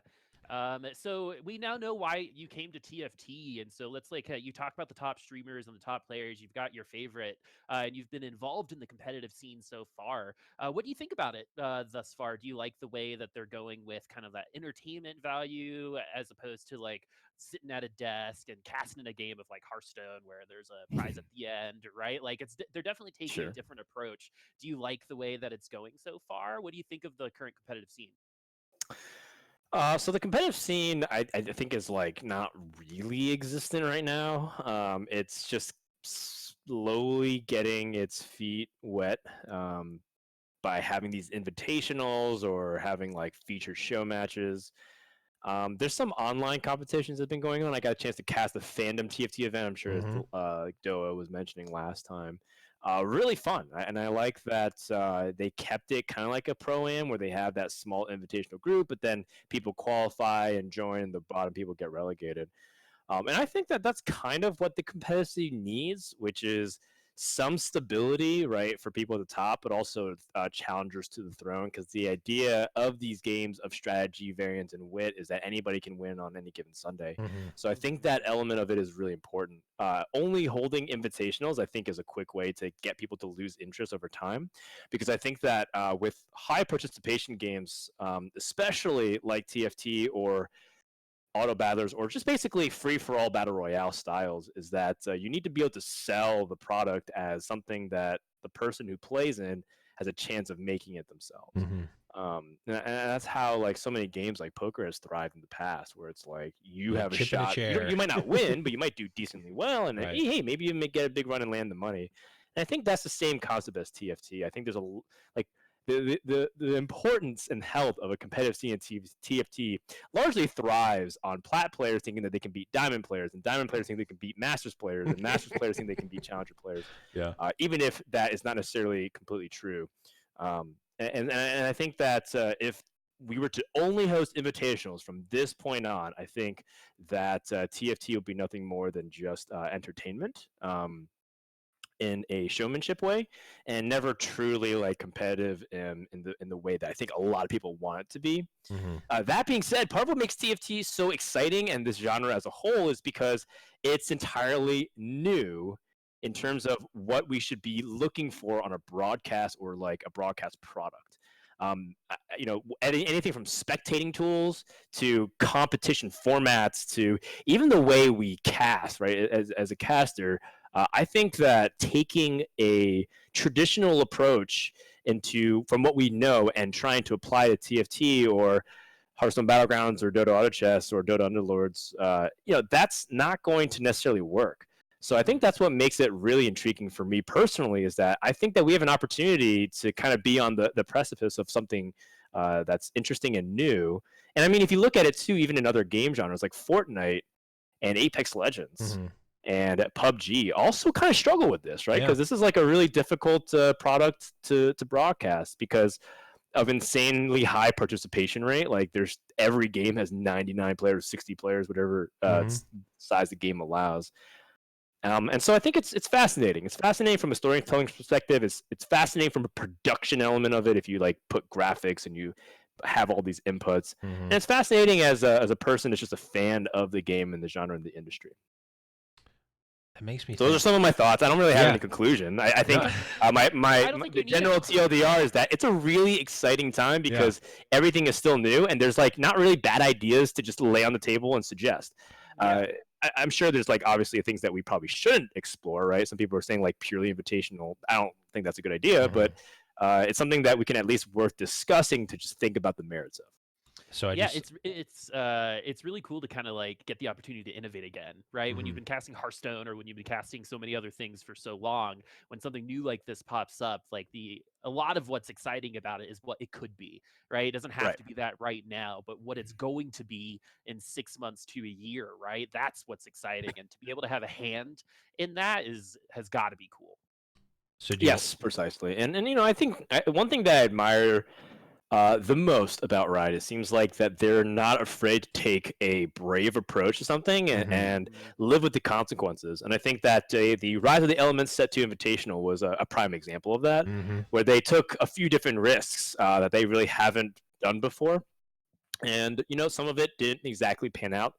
So we now know why you came to TFT, and so let's you talk about the top streamers and the top players. You've got your favorite, and you've been involved in the competitive scene so far. What do you think about it thus far? Do you like the way that they're going with kind of that entertainment value as opposed to like sitting at a desk and casting a game of like Hearthstone where there's a prize at the end, right? Like they're definitely taking a different approach. Do you like the way that it's going so far? What do you think of the current competitive scene? So the competitive scene, I think, is like not really existent right now. It's just slowly getting its feet wet by having these invitationals or having like featured show matches. There's some online competitions that have been going on. I got a chance to cast the Fandom TFT event. I'm sure like Doa was mentioning last time. Really fun, and I like that they kept it kind of like a pro-am where they have that small invitational group, but then people qualify and join, and the bottom people get relegated. And I think that that's kind of what the competitive scene needs, which is some stability, right, for people at the top, but also challengers to the throne. Because the idea of these games of strategy, variance, and wit is that anybody can win on any given Sunday. So I think that element of it is really important. Only holding invitationals, I think, is a quick way to get people to lose interest over time. Because I think that with high participation games, especially like TFT or auto battlers or just basically free for all battle royale styles, is that you need to be able to sell the product as something that the person who plays in has a chance of making it themselves. And that's how like so many games like poker has thrived in the past, where it's like you have a shot. You might not win, but you might do decently well, and hey, maybe you may get a big run and land the money. And I think that's the same concept as TFT. I think there's like the importance and health of a competitive scene in TFT largely thrives on plat players thinking that they can beat diamond players, and diamond players think they can beat masters players, and masters players think they can beat challenger players. Even if that is not necessarily completely true. And I think that if we were to only host invitationals from this point on, I think that TFT will be nothing more than just entertainment. In a showmanship way, and never truly like competitive in the way that I think a lot of people want it to be. That being said, part of what makes TFT so exciting and this genre as a whole is because it's entirely new in terms of what we should be looking for on a broadcast or like a broadcast product. Anything from spectating tools to competition formats to even the way we cast, right? As a caster, I think that taking a traditional approach from what we know and trying to apply to TFT or Hearthstone Battlegrounds or Dota Auto Chess or Dota Underlords, that's not going to necessarily work. So I think that's what makes it really intriguing for me personally, is that I think that we have an opportunity to kind of be on the precipice of something that's interesting and new. And I mean, if you look at it too, even in other game genres like Fortnite and Apex Legends, and PUBG also kind of struggle with this, right? Because this is like a really difficult product to broadcast because of insanely high participation rate. Like every game has 99 players, 60 players, whatever size the game allows. And so I think it's fascinating. It's fascinating from a storytelling perspective. It's fascinating from a production element of it. If you like put graphics and you have all these inputs, and it's fascinating as a person that's just a fan of the game and the genre and the industry. It makes me. Those are some of my thoughts. I don't really have any conclusion. I think the general TLDR is that it's a really exciting time because everything is still new, and there's like not really bad ideas to just lay on the table and suggest. I'm sure there's like obviously things that we probably shouldn't explore, right? Some people are saying like purely invitational. I don't think that's a good idea, but it's something that we can at least worth discussing to just think about the merits of. So it's really cool to kind of like get the opportunity to innovate again, right? When you've been casting Hearthstone or when you've been casting so many other things for so long, when something new like this pops up, like a lot of what's exciting about it is what it could be, right? It doesn't have to be that right now, but what it's going to be in 6 months to a year, right? That's what's exciting, and to be able to have a hand in that has got to be cool. So yes, precisely, and I think one thing that I admire the most about Riot, it seems like that they're not afraid to take a brave approach to something and live with the consequences. And I think that the Rise of the Elements Set 2 Invitational was a prime example of that, where they took a few different risks that they really haven't done before. And some of it didn't exactly pan out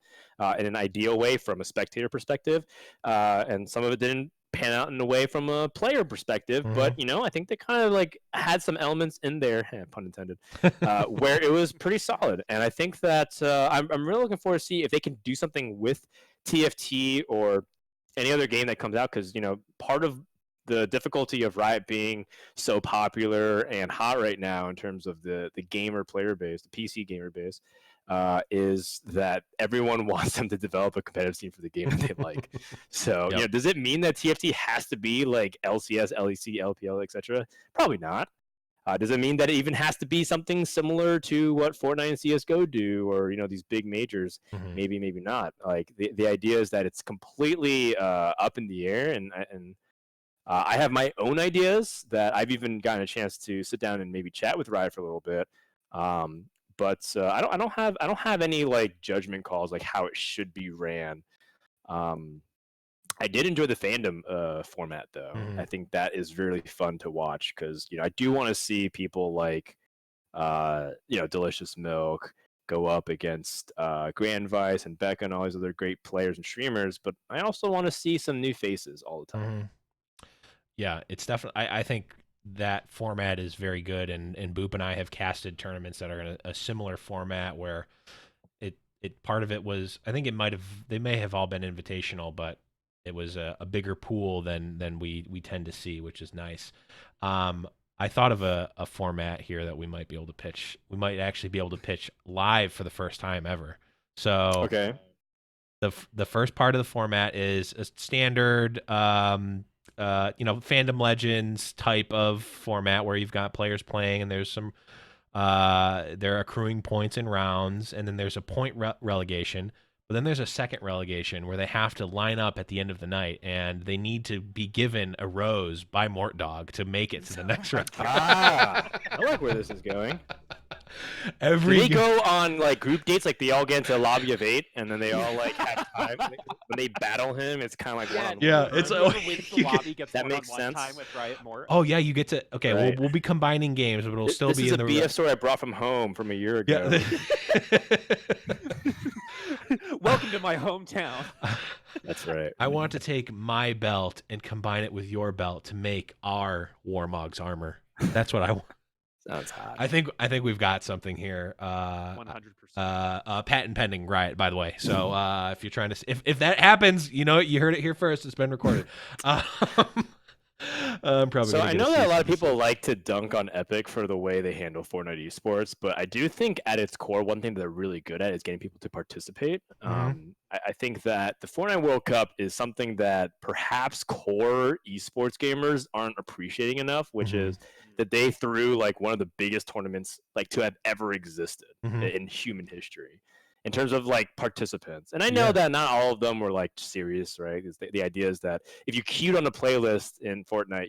in an ideal way from a spectator perspective, and some of it didn't pan out in a way from a player perspective. But I think they kind of like had some elements in there, pun intended, where it was pretty solid. And I think that I'm really looking forward to see if they can do something with TFT or any other game that comes out, because part of the difficulty of Riot being so popular and hot right now in terms of the gamer player base, the PC gamer base, is that everyone wants them to develop a competitive scene for the game that they like. So, does it mean that TFT has to be like LCS, LEC, LPL, etc.? Probably not. Does it mean that it even has to be something similar to what Fortnite and CS:GO do, or these big majors? Maybe, maybe not. Like the idea is that it's completely up in the air, and I have my own ideas that I've even gotten a chance to sit down and maybe chat with Riot for a little bit. But I don't have any like judgment calls like how it should be ran. I did enjoy the fandom format though. I think that is really fun to watch, because I do want to see people like Delicious Milk go up against Grand Vice and Becca and all these other great players and streamers. But I also want to see some new faces all the time. Yeah, it's definitely. I think that format is very good, and Boop and I have casted tournaments that are in a similar format where it part of it was, I think they may have all been invitational, but it was a bigger pool than we tend to see, which is nice. I thought of a format here that we might be able to pitch. We might actually be able to pitch live for the first time ever. So okay. The first part of the format is a standard Fandom Legends type of format where you've got players playing, and there's some they're accruing points in rounds, and then there's a point relegation. But then there's a second relegation where they have to line up at the end of the night, and they need to be given a rose by Mort Dog to make it to the next round. I like where this is going. Do they go on like group dates, like they all get into a lobby of 8, and then they all like have time when they battle him? It's kind of like it's whoever wins the lobby gets that makes sense. Time with Riot Mort. Oh yeah, you get to Right. We'll be combining games, but it'll still be in the. This is a BF story I brought from home from a year ago. Yeah. Welcome to my hometown. That's right. I want to take my belt and combine it with your belt to make our Warmog's armor. That's what I want. Sounds hot. I think we've got something here. 100%. Patent pending, Riot, by the way. So if you're trying to, if that happens, you heard it here first. It's been recorded. Probably. So I know that a lot of people like to dunk on Epic for the way they handle Fortnite esports, but I do think at its core, one thing that they're really good at is getting people to participate. I think that the Fortnite World Cup is something that perhaps core esports gamers aren't appreciating enough, which is that they threw like one of the biggest tournaments like to have ever existed in human history in terms of like participants. And I know that not all of them were like serious, right? The idea is that if you queued on a playlist in Fortnite,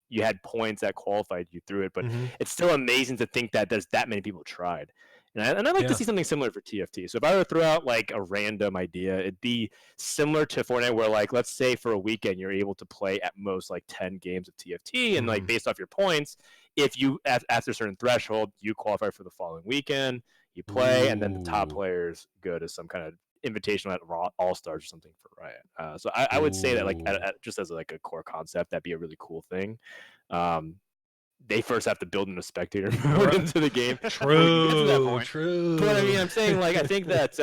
you had points that qualified you through it, but it's still amazing to think that there's that many people tried. And I'd like to see something similar for TFT. So if I were to throw out like a random idea, it'd be similar to Fortnite, where like, let's say for a weekend, you're able to play at most like 10 games of TFT, and like based off your points, if you after a certain threshold, you qualify for the following weekend, you play, and then the top players go to some kind of invitational at All Stars or something for Riot. So I would say that like just as like a core concept, that'd be a really cool thing. They first have to build in a spectator mode into the game. True. But I mean, I'm saying like I think that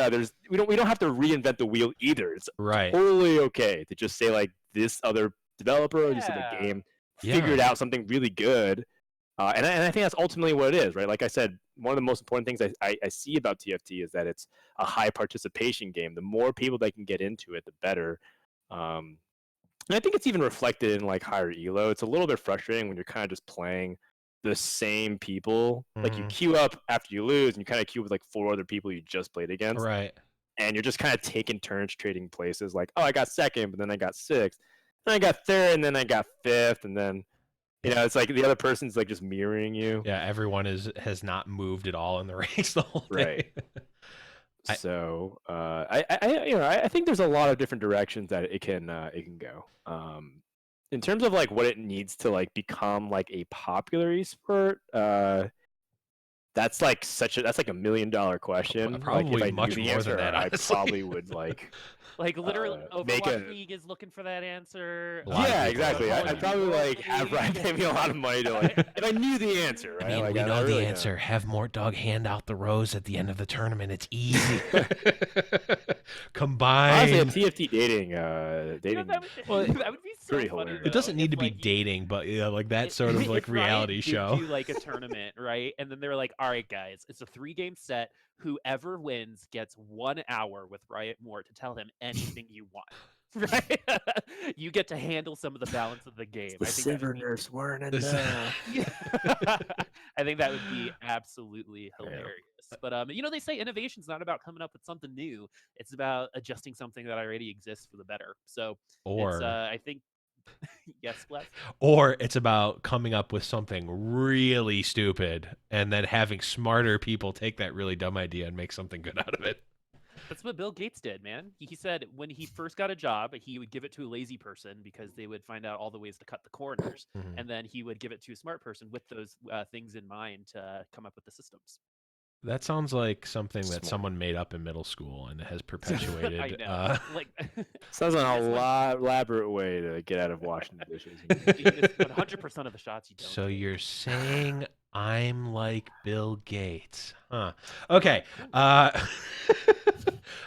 we don't have to reinvent the wheel either. It's totally okay to just say like this other developer or this other game figured out something really good. And I think that's ultimately what it is, right? Like I said, one of the most important things I see about TFT is that it's a high participation game. The more people that can get into it, the better. And I think it's even reflected in like higher elo. It's a little bit frustrating when you're kind of just playing the same people. Like you queue up after you lose, and you kind of queue with like 4 other people you just played against. Right. And you're just kind of taking turns trading places. Like, oh, I got second, but then I got 6th. Then I got 3rd, and then I got 5th, and then it's like the other person's like just mirroring you. Yeah, everyone has not moved at all in the ranks the whole day. Right. So I think there's a lot of different directions that it can go. In terms of like what it needs to like become like a popular esport, that's like $1 million question. Like, Probably if I much knew the more than answer, that, I honestly. probably would like literally, make Overwatch League is looking for that answer. A lot of yeah, people are. exactly. Call I'd of Duty probably World like have Ryan League. pay me a lot of money to like if I knew the answer, right? I mean, like, we I know the really answer. Have Mort Dog hand out the rose at the end of the tournament. It's easy. Honestly, a Combine. TFT dating, That would, Well, that would be so pretty funny. hilarious. It doesn't though, need if, to be like, dating, but like that sort of like if Riot reality did show. do like a tournament, right? And then they're like, all right, guys, it's a 3-game set. Whoever wins gets 1 hour with Riot Moore to tell him anything you want. Right? You get to handle some of the balance of the game. The I think that would be Siverners weren't This- enough. I think that would be absolutely Yeah. hilarious. But they say innovation's not about coming up with something new. It's about adjusting something that already exists for the better. So Or it's I think yes, Bless. or it's about coming up with something really stupid and then having smarter people take that really dumb idea and make something good out of it. That's what Bill Gates did, man. He said when he first got a job, he would give it to a lazy person because they would find out all the ways to cut the corners, Mhm. and then he would give it to a smart person with those things in mind to come up with the systems. That sounds like something that Smart. someone made up in middle school and has perpetuated. I know. Like Sounds like a It's like- elaborate way to get out of washing the dishes. it's 100% of the shots you don't. So take. you're saying I'm like Bill Gates, huh? Okay.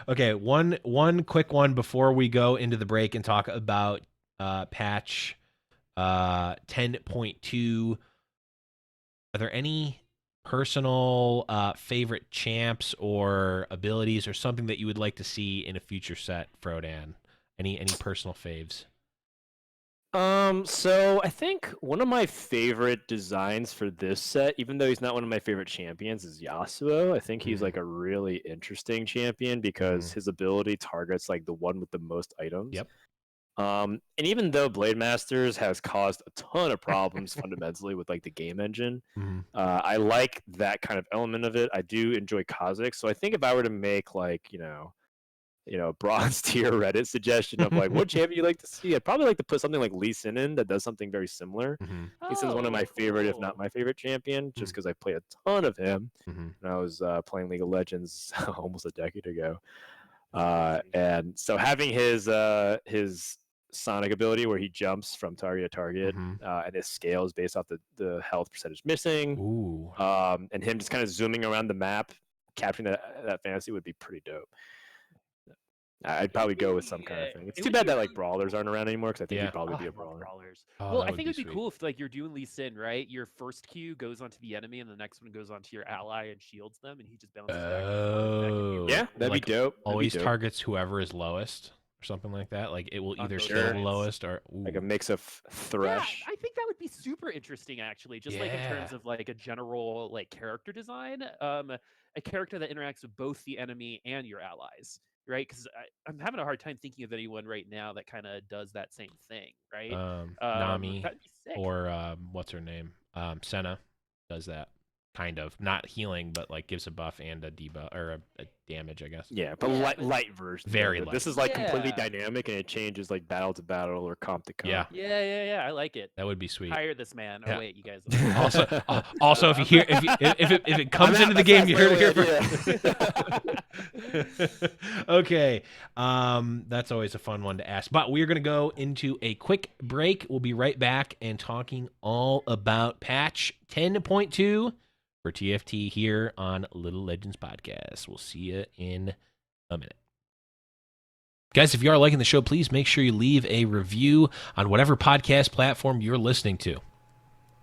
Okay. One quick one before we go into the break and talk about patch 10.2. Are there any personal favorite champs or abilities or something that you would like to see in a future set, Frodan? Any personal faves? So I think one of my favorite designs for this set, even though he's not one of my favorite champions, is Yasuo. I think he's Mhm. like a really interesting champion because his ability targets like the one with the most items. Yep. And even though Blade Masters has caused a ton of problems fundamentally with like the game engine, Mhm. I like that kind of element of it. I do enjoy Kha'Zix, so I think if I were to make like bronze tier Reddit suggestion of like what champion you like to see, I'd probably like to put something like Lee Sin in that does something very similar. Mhm. Lee Sin's one of my favorite, if cool. not my favorite champion, just because I played a ton of him Mhm. when I was playing League of Legends almost a decade ago. That's crazy. And so having his Sonic ability where he jumps from target to target, Mhm. and his scale is based off the health percentage missing, Ooh. and him just kind of zooming around the map, capturing that fantasy would be pretty dope. I'd probably go with some kind of thing. It's it too would bad be that like really brawlers aren't around anymore because I think Yeah. he'd probably Oh, be I a love brawler. brawlers. Oh, Well, that I would think be it'd be sweet. cool if like you're doing Lee Sin, right? Your first Q goes onto the enemy, and the next one goes onto your ally and shields them, and he just bounces back. And forth. That could be Oh. really Yeah, cool. that'd Like, be dope. Always targets whoever is lowest or something like that. Like it will On either both kill the sides. lowest or like a ooh. mix of Yeah, Thresh. I think that would be super interesting, actually. Just like in terms Yeah. of like a general like character design, a character that interacts with both the enemy and your allies, right? Because I'm having a hard time thinking of anyone right now that kind of does that same thing, right? Nami That'd be sick. or what's her name? Senna does that. Kind of. Not healing, but like gives a buff and a debuff or a damage, I guess. Yeah, but Yeah, light version. Very of it. light. This is like completely Yeah. dynamic and it changes like battle to battle or comp to comp. Yeah. Yeah, I like it. That would be sweet. Hire this man. Yeah. Oh wait, you guys. Also, if you hear if it comes into the game, you heard it here first. Okay, that's always a fun one to ask. But we're gonna go into a quick break. We'll be right back and talking all about patch 10.2 for TFT here on Little Legends Podcast. We'll see you in a minute. Guys, if you are liking the show, please make sure you leave a review on whatever podcast platform you're listening to.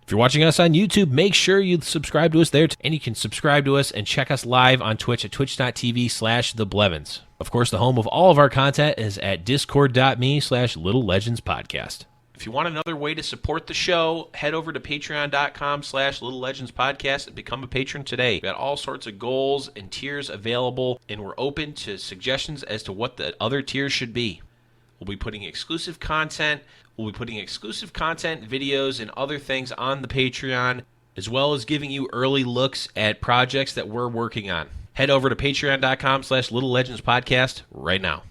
If you're watching us on YouTube, make sure you subscribe to us there. And you can subscribe to us and check us live on Twitch at twitch.tv/theblevins. Of course, the home of all of our content is at discord.me/Little Legends Podcast. If you want another way to support the show, head over to patreon.com/Little Legends Podcast and become a patron today. We've got all sorts of goals and tiers available, and we're open to suggestions as to what the other tiers should be. We'll be putting exclusive content. We'll be putting exclusive content, videos, and other things on the Patreon, as well as giving you early looks at projects that we're working on. Head over to patreon.com/Little Legends Podcast right now.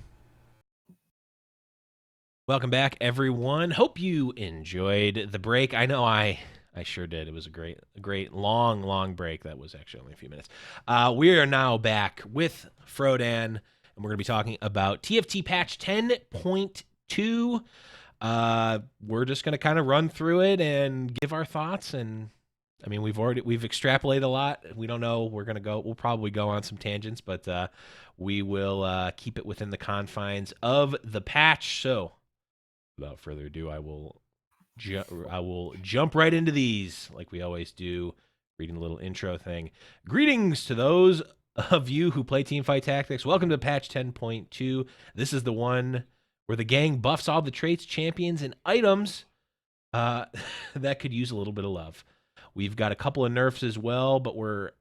Welcome back, everyone. Hope you enjoyed the break. I know I I sure did. It was a great, long break. That was actually only a few minutes. We are now back with Frodan, and we're going to be talking about TFT patch 10.2. We're just going to kind of run through it and give our thoughts. And I mean, we've extrapolated a lot. We don't know. We'll probably go on some tangents, but we will keep it within the confines of the patch. So, without further ado, I will jump right into these like we always do, reading a little intro thing. Greetings to those of you who play Teamfight Tactics. Welcome to patch 10.2. This is the one where the gang buffs all the traits, champions, and items that could use a little bit of love. We've got a couple of nerfs as well, but we're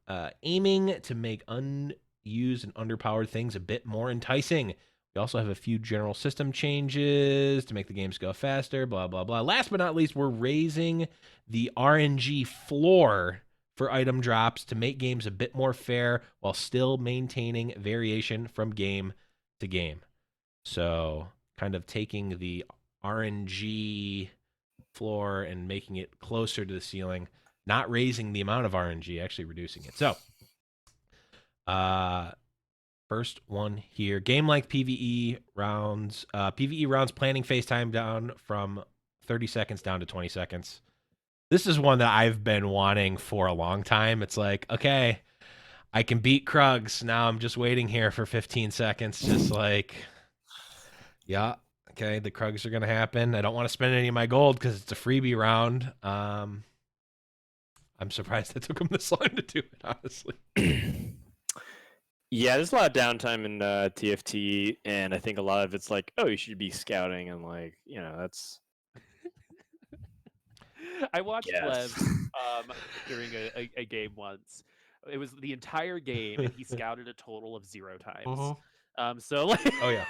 aiming to make unused and underpowered things a bit more enticing. We also have a few general system changes to make the games go faster, blah, blah, blah. Last but not least, we're raising the RNG floor for item drops to make games a bit more fair while still maintaining variation from game to game. So kind of taking the RNG floor and making it closer to the ceiling, not raising the amount of RNG, actually reducing it. So, first one here, game length PvE rounds. PvE rounds planning phase time down from 30 seconds down to 20 seconds. This is one that I've been wanting for a long time. It's like, okay, I can beat Krugs. Now I'm just waiting here for 15 seconds. Just like, yeah, okay, the Krugs are going to happen. I don't want to spend any of my gold because it's a freebie round. I'm surprised it took them this long to do it, honestly. Yeah, there's a lot of downtime in TFT, and I think a lot of it's like, oh, you should be scouting, and like, you know, that's. I watched Blevins during a game once. It was the entire game, and he scouted a total of 0 times. So like, oh yeah,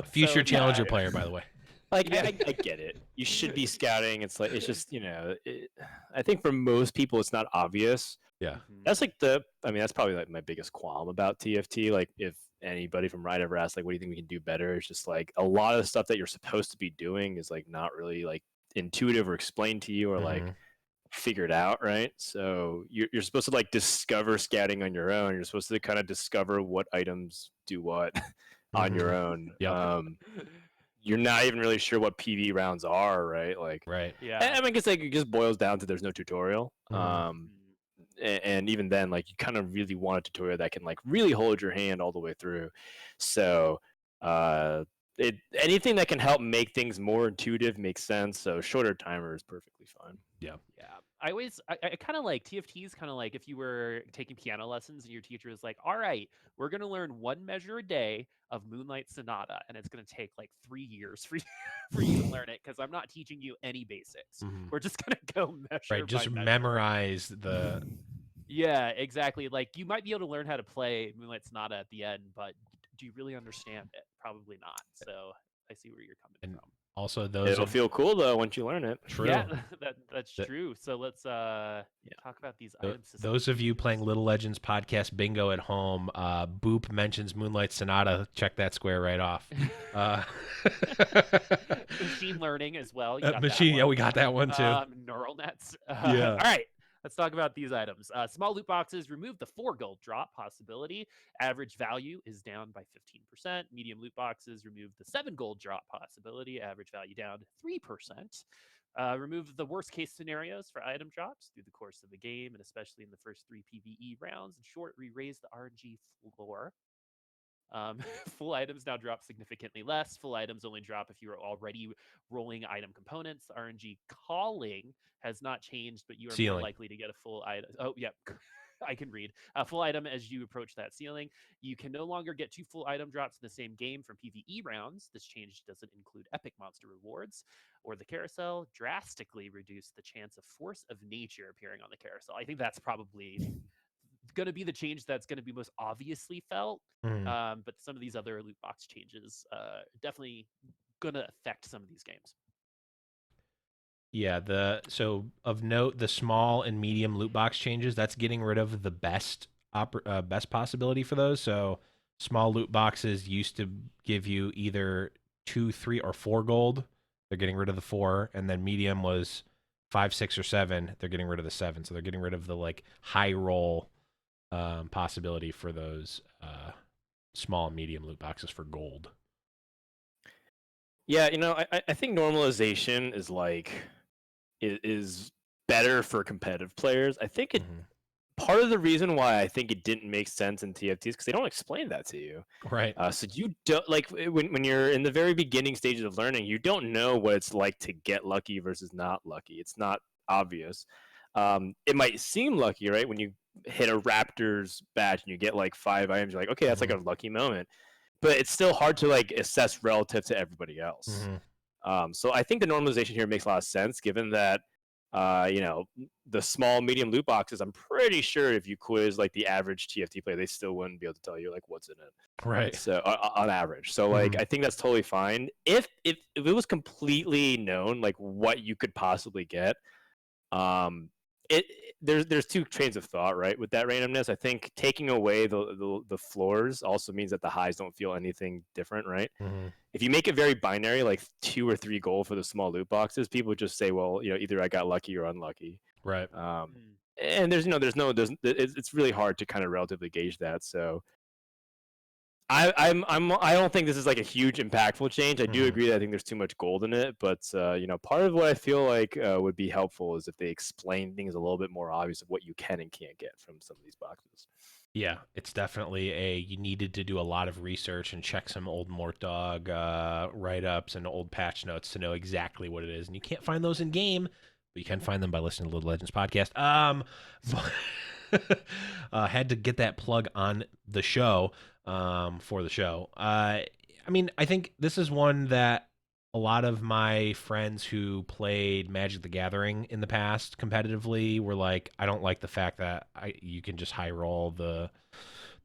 future challenger player, by the way. Like, yeah. I get it. You should be scouting. It's like, it's just, you know, I think for most people, it's not obvious. Yeah. That's like that's probably like my biggest qualm about TFT. Like, if anybody from Riot ever asks, like, what do you think we can do better? It's just like a lot of the stuff that you're supposed to be doing is like not really like intuitive or explained to you or like figured out, right? So you're supposed to like discover scouting on your own. You're supposed to kind of discover what items do what on your own. Yep. You're not even really sure what PV rounds are, right? Like, right. Yeah. I mean, I guess like it just boils down to there's no tutorial. And even then, like, you kind of really want a tutorial that can like really hold your hand all the way through. So anything that can help make things more intuitive makes sense. So shorter timer is perfectly fine. Yeah. I kind of like TFT is kind of like if you were taking piano lessons and your teacher was like, all right, we're going to learn 1 measure a day of Moonlight Sonata, and it's going to take like 3 years for you to learn it because I'm not teaching you any basics. We're just going to go measure. Right, just by memorize the. Yeah, exactly. Like you might be able to learn how to play Moonlight Sonata at the end, but do you really understand it? Probably not. So I see where you're coming from. Also, it'll feel cool though once you learn it. True. Yeah, that's true. So let's talk about these item systems. Those of you playing Little Legends podcast bingo at home, Boop mentions Moonlight Sonata. Check that square right off. Machine learning as well. Machine, yeah, we got that one too. Neural nets. Yeah. All right. Let's talk about these items. Small loot boxes remove the 4 gold drop possibility. Average value is down by 15%. Medium loot boxes remove the 7 gold drop possibility. Average value down 3%. Remove the worst case scenarios for item drops through the course of the game, and especially in the first 3 PvE rounds. In short, we raise the RNG floor. Full items now drop significantly less. Full items only drop if you are already rolling item components. RNG calling has not changed, but you are more likely to get a full item. Oh, yeah. I can read. A full item as you approach that ceiling. You can no longer get 2 full item drops in the same game from PvE rounds. This change doesn't include epic monster rewards or the carousel. Drastically reduce the chance of force of nature appearing on the carousel. I think that's probably going to be the change that's going to be most obviously felt. But some of these other loot box changes definitely going to affect some of these games. Yeah, so of note, the small and medium loot box changes, that's getting rid of the best possibility for those. So small loot boxes used to give you either 2, 3, or 4 gold. They're getting rid of the 4, and then medium was 5, 6, or 7, they're getting rid of the 7. So they're getting rid of the like high roll possibility for those small and medium loot boxes for gold. Yeah, I think normalization is is better for competitive players. I think part of the reason why I think it didn't make sense in TFTs because they don't explain that to you. Right. So you don't like when you're in the very beginning stages of learning, you don't know what it's like to get lucky versus not lucky. It's not obvious. It might seem lucky, right? When you hit a Raptors badge and you get like 5 items, you're like, okay, that's like a lucky moment. But it's still hard to like assess relative to everybody else. So I think the normalization here makes a lot of sense, given that the small medium loot boxes. I'm pretty sure if you quiz like the average TFT player, they still wouldn't be able to tell you like what's in it. Right. So on average, so like I think that's totally fine. If it was completely known like what you could possibly get, there's two trains of thought, right? With that randomness, I think taking away the floors also means that the highs don't feel anything different, right? If you make it very binary, like 2 or 3 gold for the small loot boxes, people just say, well, either I got lucky or unlucky, right? And it's really hard to kind of relatively gauge that. So I don't think this is like a huge impactful change. I do agree that I think there's too much gold in it, but part of what I feel like would be helpful is if they explain things a little bit more obvious of what you can and can't get from some of these boxes. Yeah, it's definitely you needed to do a lot of research and check some old Mort Dog write-ups and old patch notes to know exactly what it is. And you can't find those in game, but you can find them by listening to Little Legends podcast. Had to get that plug on the show for the show. I mean, I think this is one that a lot of my friends who played Magic the Gathering in the past competitively were like, I don't like the fact that you can just high roll the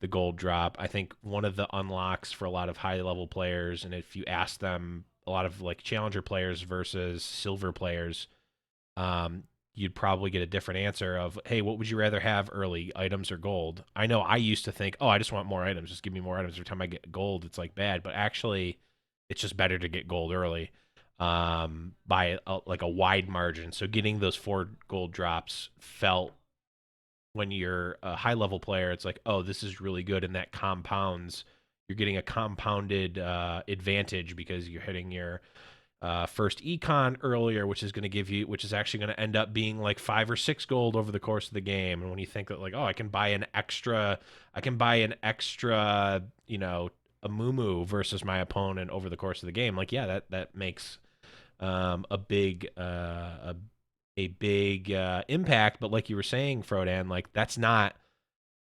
gold drop. I think one of the unlocks for a lot of high level players, and if you ask them, a lot of like challenger players versus silver players, you'd probably get a different answer of, hey, what would you rather have early, items or gold? I know I used to think, oh, I just want more items. Just give me more items. Every time I get gold, it's like bad. But actually, it's just better to get gold early by like a wide margin. So getting those 4 gold drops felt, when you're a high level player, it's like, oh, this is really good. And that compounds. You're getting a compounded advantage because you're hitting your first econ earlier, which is actually going to end up being like 5 or 6 gold over the course of the game. And when you think that like, oh, I can buy an extra, a Mumu versus my opponent over the course of the game, like, yeah, that makes a big impact. But like you were saying, Frodan, like that's not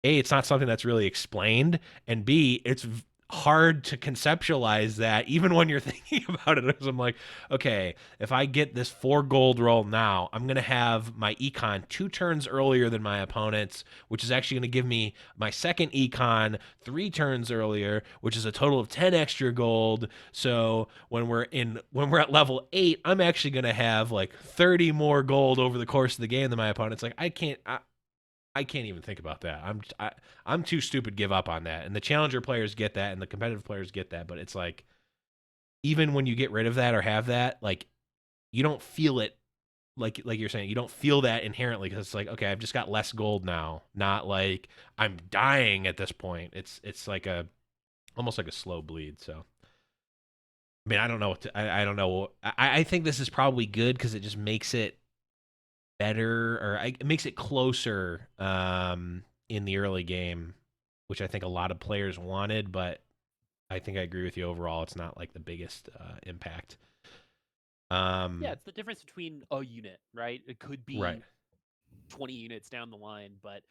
it's not something that's really explained, and B, it's hard to conceptualize that even when you're thinking about it. Because I'm like, okay, if I get this 4 gold roll now, I'm gonna have my econ 2 turns earlier than my opponent's, which is actually gonna give me my second econ 3 turns earlier, which is a total of 10 extra gold. So when we're at level 8, I'm actually gonna have like 30 more gold over the course of the game than my opponent's. Like I can't even think about that. I'm too stupid to give up on that. And the challenger players get that, and the competitive players get that. But it's like, even when you get rid of that or have that, like, you don't feel it. Like you're saying, you don't feel that inherently, because it's like, okay, I've just got less gold now. Not like I'm dying at this point. It's like almost like a slow bleed. So, I mean, I don't know. I don't know. I think this is probably good because it just makes it better, or it makes it closer in the early game, which I think a lot of players wanted. But I think I agree with you overall. It's not like the biggest impact. Yeah, it's the difference between a unit, right? It could be right. 20 units down the line, but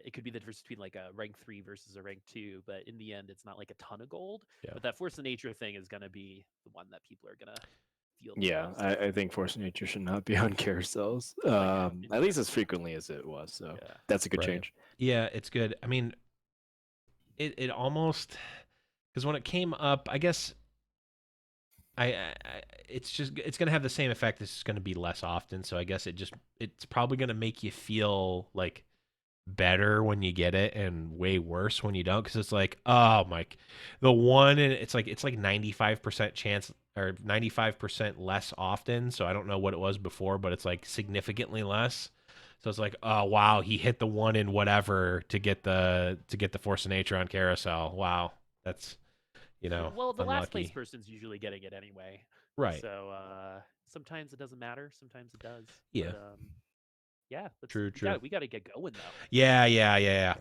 it could be the difference between like a rank 3 versus a rank 2. But in the end, it's not like a ton of gold. Yeah. But that force of nature thing is going to be the one that people are going to feel. Yeah, I think force of nature should not be on carousels, at least as frequently as it was. So yeah, that's a good change. Yeah, it's good. I mean, it almost, because when it came up, I guess it's gonna have the same effect. It's just gonna be less often. So I guess it's probably gonna make you feel like better when you get it and way worse when you don't, because it's like, oh my, the one, and it's like 95% chance or 95% less often. So I don't know what it was before, but it's like significantly less. So it's like, oh wow, he hit the one in whatever to get the force of nature on carousel. Wow, that's Well, the last place unlucky. person's usually getting it anyway. Right. So sometimes it doesn't matter, sometimes it does. Yeah. But yeah, True. we gotta get going though. Yeah.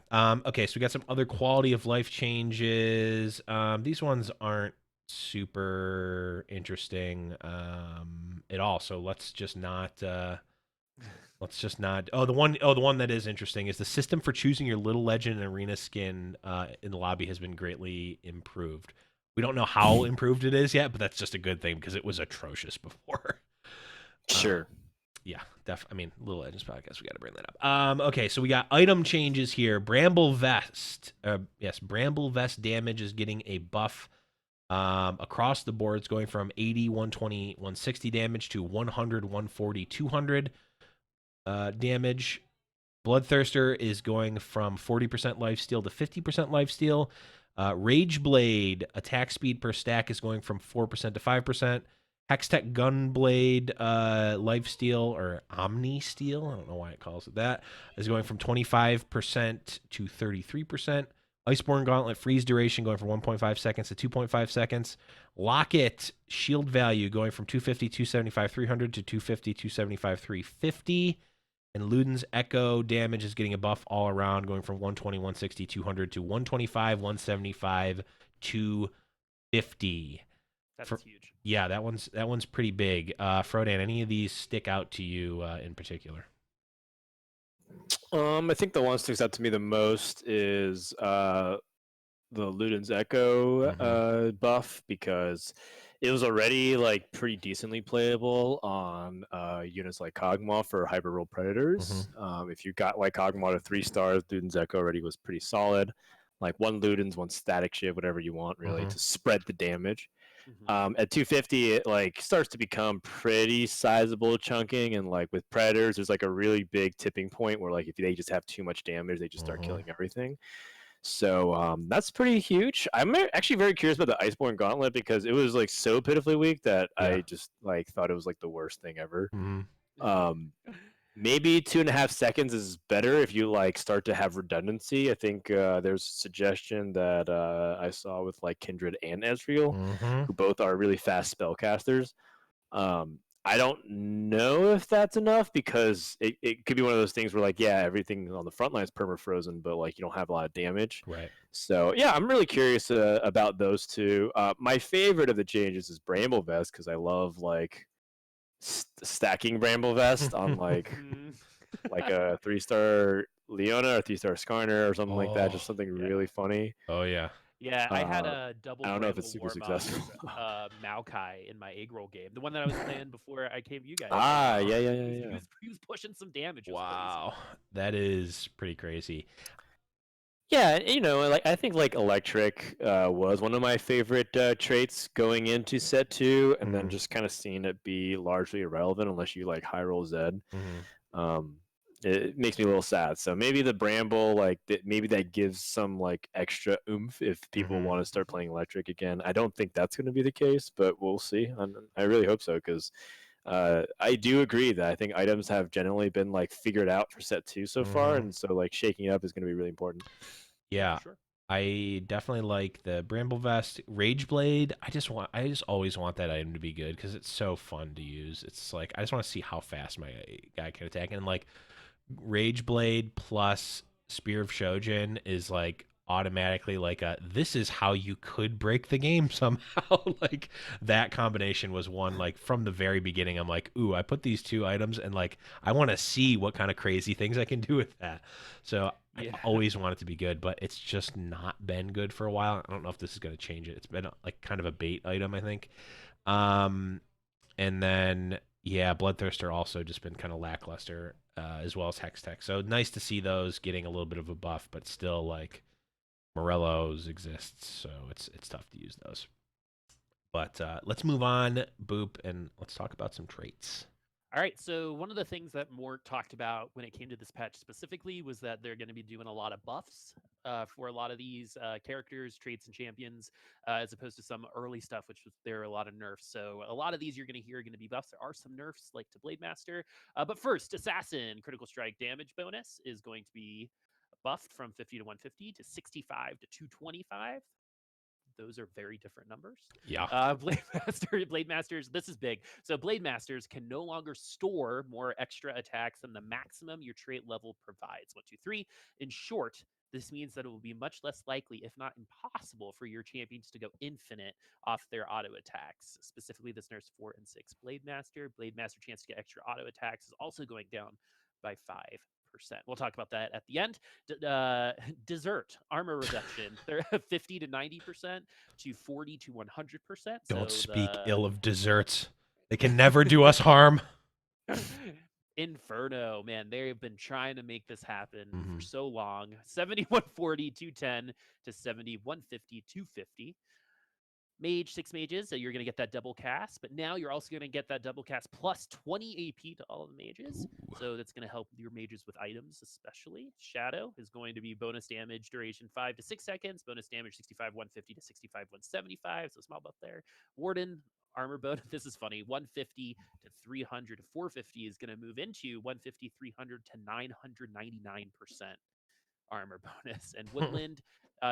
Okay, so we got some other quality of life changes. These ones aren't super interesting at all. So let's just not. Oh, the one that is interesting is the system for choosing your little legend and arena skin in the lobby has been greatly improved. We don't know how improved it is yet, but that's just a good thing because it was atrocious before. Sure. Yeah, I mean, Little Legends podcast. We got to bring that up. Okay, so we got item changes here. Bramble Vest. Yes, Bramble Vest damage is getting a buff across the board. It's going from 80, 120, 160 damage to 100, 140, 200 damage. Bloodthirster is going from 40% lifesteal to 50% lifesteal. Rage Blade attack speed per stack is going from 4% to 5%. Hextech Gunblade lifesteal or Omni Steel, I don't know why it calls it that, is going from 25% to 33%. Iceborne Gauntlet freeze duration going from 1.5 seconds to 2.5 seconds. Locket shield value going from 250, 275, 300 to 250, 275, 350. And Luden's Echo damage is getting a buff all around, going from 120, 160, 200 to 125, 175, 250. That's huge. Yeah, that one's pretty big. Frodan, any of these stick out to you in particular? I think the one that sticks out to me the most is the Luden's Echo buff, because it was already like pretty decently playable on units like Kog'Maw for hyper roll predators. If you got like Kog'Maw to 3 stars, Luden's Echo already was pretty solid. Like one Luden's, one static shiv, whatever you want really to spread the damage. At 250, it like starts to become pretty sizable chunking, and like with predators, there's like a really big tipping point where like if they just have too much damage, they just start killing everything. So that's pretty huge. I'm actually very curious about the Iceborne Gauntlet because it was like so pitifully weak that I just like thought it was like the worst thing ever. Maybe 2.5 seconds is better if you like start to have redundancy. I think there's a suggestion that I saw with like Kindred and Ezreal, who both are really fast spellcasters. I don't know if that's enough because it could be one of those things where like, yeah, everything on the front line is perma-frozen, but like you don't have a lot of damage. Right. So yeah, I'm really curious about those two. My favorite of the changes is Bramble Vest because I love like stacking Bramble Vest on like a 3-star Leona or 3-star Skarner or something like that. Just something really funny. Oh yeah. Yeah, I had a double I don't know if it's Bramble super Warmog successful. Maokai in my egg roll game, the one that I was playing before I came to you guys. Yeah. He was pushing some damage. Wow, that is pretty crazy. Yeah, you know, like I think like Electric was one of my favorite traits going into set 2, and then just kind of seeing it be largely irrelevant unless you like high roll Zed. It makes me a little sad. So maybe the Bramble, like maybe that gives some like extra oomph if people want to start playing Electric again. I don't think that's going to be the case, but we'll see. I really hope so because I do agree that I think items have generally been like figured out for set 2 so far, and so like shaking it up is going to be really important. Yeah, sure. I definitely like the Bramble Vest. Rage Blade, I just always want that item to be good because it's so fun to use. It's like I just want to see how fast my guy can attack, and like Rage Blade plus Spear of Shojin is like automatically like this is how you could break the game somehow. Like that combination was one like from the very beginning. I'm like, ooh, I put these two items and like I want to see what kind of crazy things I can do with that. So I always want it to be good, but it's just not been good for a while. I don't know if this is going to change it. It's been like kind of a bait item, I think. And then yeah, Bloodthirster also just been kind of lackluster, as well as Hextech. So nice to see those getting a little bit of a buff, but still like Morello's exists, so it's tough to use those. But let's move on, Boop, and let's talk about some traits. All right, so one of the things that Mort talked about when it came to this patch specifically was that they're going to be doing a lot of buffs for a lot of these characters, traits, and champions, as opposed to some early stuff, which was there are a lot of nerfs. So a lot of these you're going to hear are going to be buffs. There are some nerfs, like to Blade Master. But first, Assassin critical strike damage bonus is going to be buffed from 50 to 150 to 65 to 225. Those are very different numbers. Yeah. Blade Masters, this is big. So Blade Masters can no longer store more extra attacks than the maximum your trait level provides. 1, 2, 3. In short, this means that it will be much less likely, if not impossible, for your champions to go infinite off their auto attacks. Specifically, this nerfs 4 and 6 Blade Master. Blade Master chance to get extra auto attacks is also going down by 5%. We'll talk about that at the end. Desert armor reduction, 50 to 90% to 40 to 100%. Don't so speak ill of desserts. They can never do us harm. Inferno, man, they've been trying to make this happen Mhm. for so long. 7140, 210 to 7150, 250. Mage, 6 mages, so you're going to get that double cast, but now you're also going to get that double cast plus 20 AP to all of the mages. Ooh. So that's going to help your mages with items, especially. Shadow is going to be bonus damage duration 5 to 6 seconds, bonus damage 65, 150 to 65, 175. So small buff there. Warden, armor bonus. This is funny. 150 to 300 to 450 is going to move into 150, 300 to 999% armor bonus. And Woodland,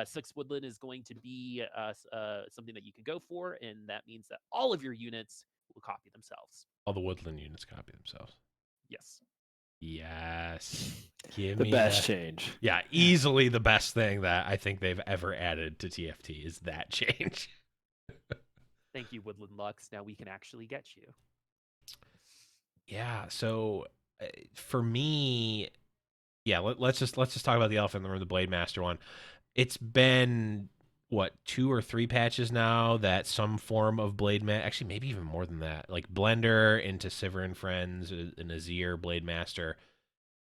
6 Woodland is going to be something that you can go for, and that means that all of your units will copy themselves. All the woodland units copy themselves. Yes. Yes. Give The me best that. change. Yeah, easily the best thing that I think they've ever added to TFT is that change. Thank you, Woodland Lux. Now we can actually get you. Yeah, so for me, yeah, let's just talk about the elephant in the room, the Blade Master one. It's been what 2 or 3 patches now that some form of Blade actually maybe even more than that, like Blender into Sivir and Friends, an Azir Blade Master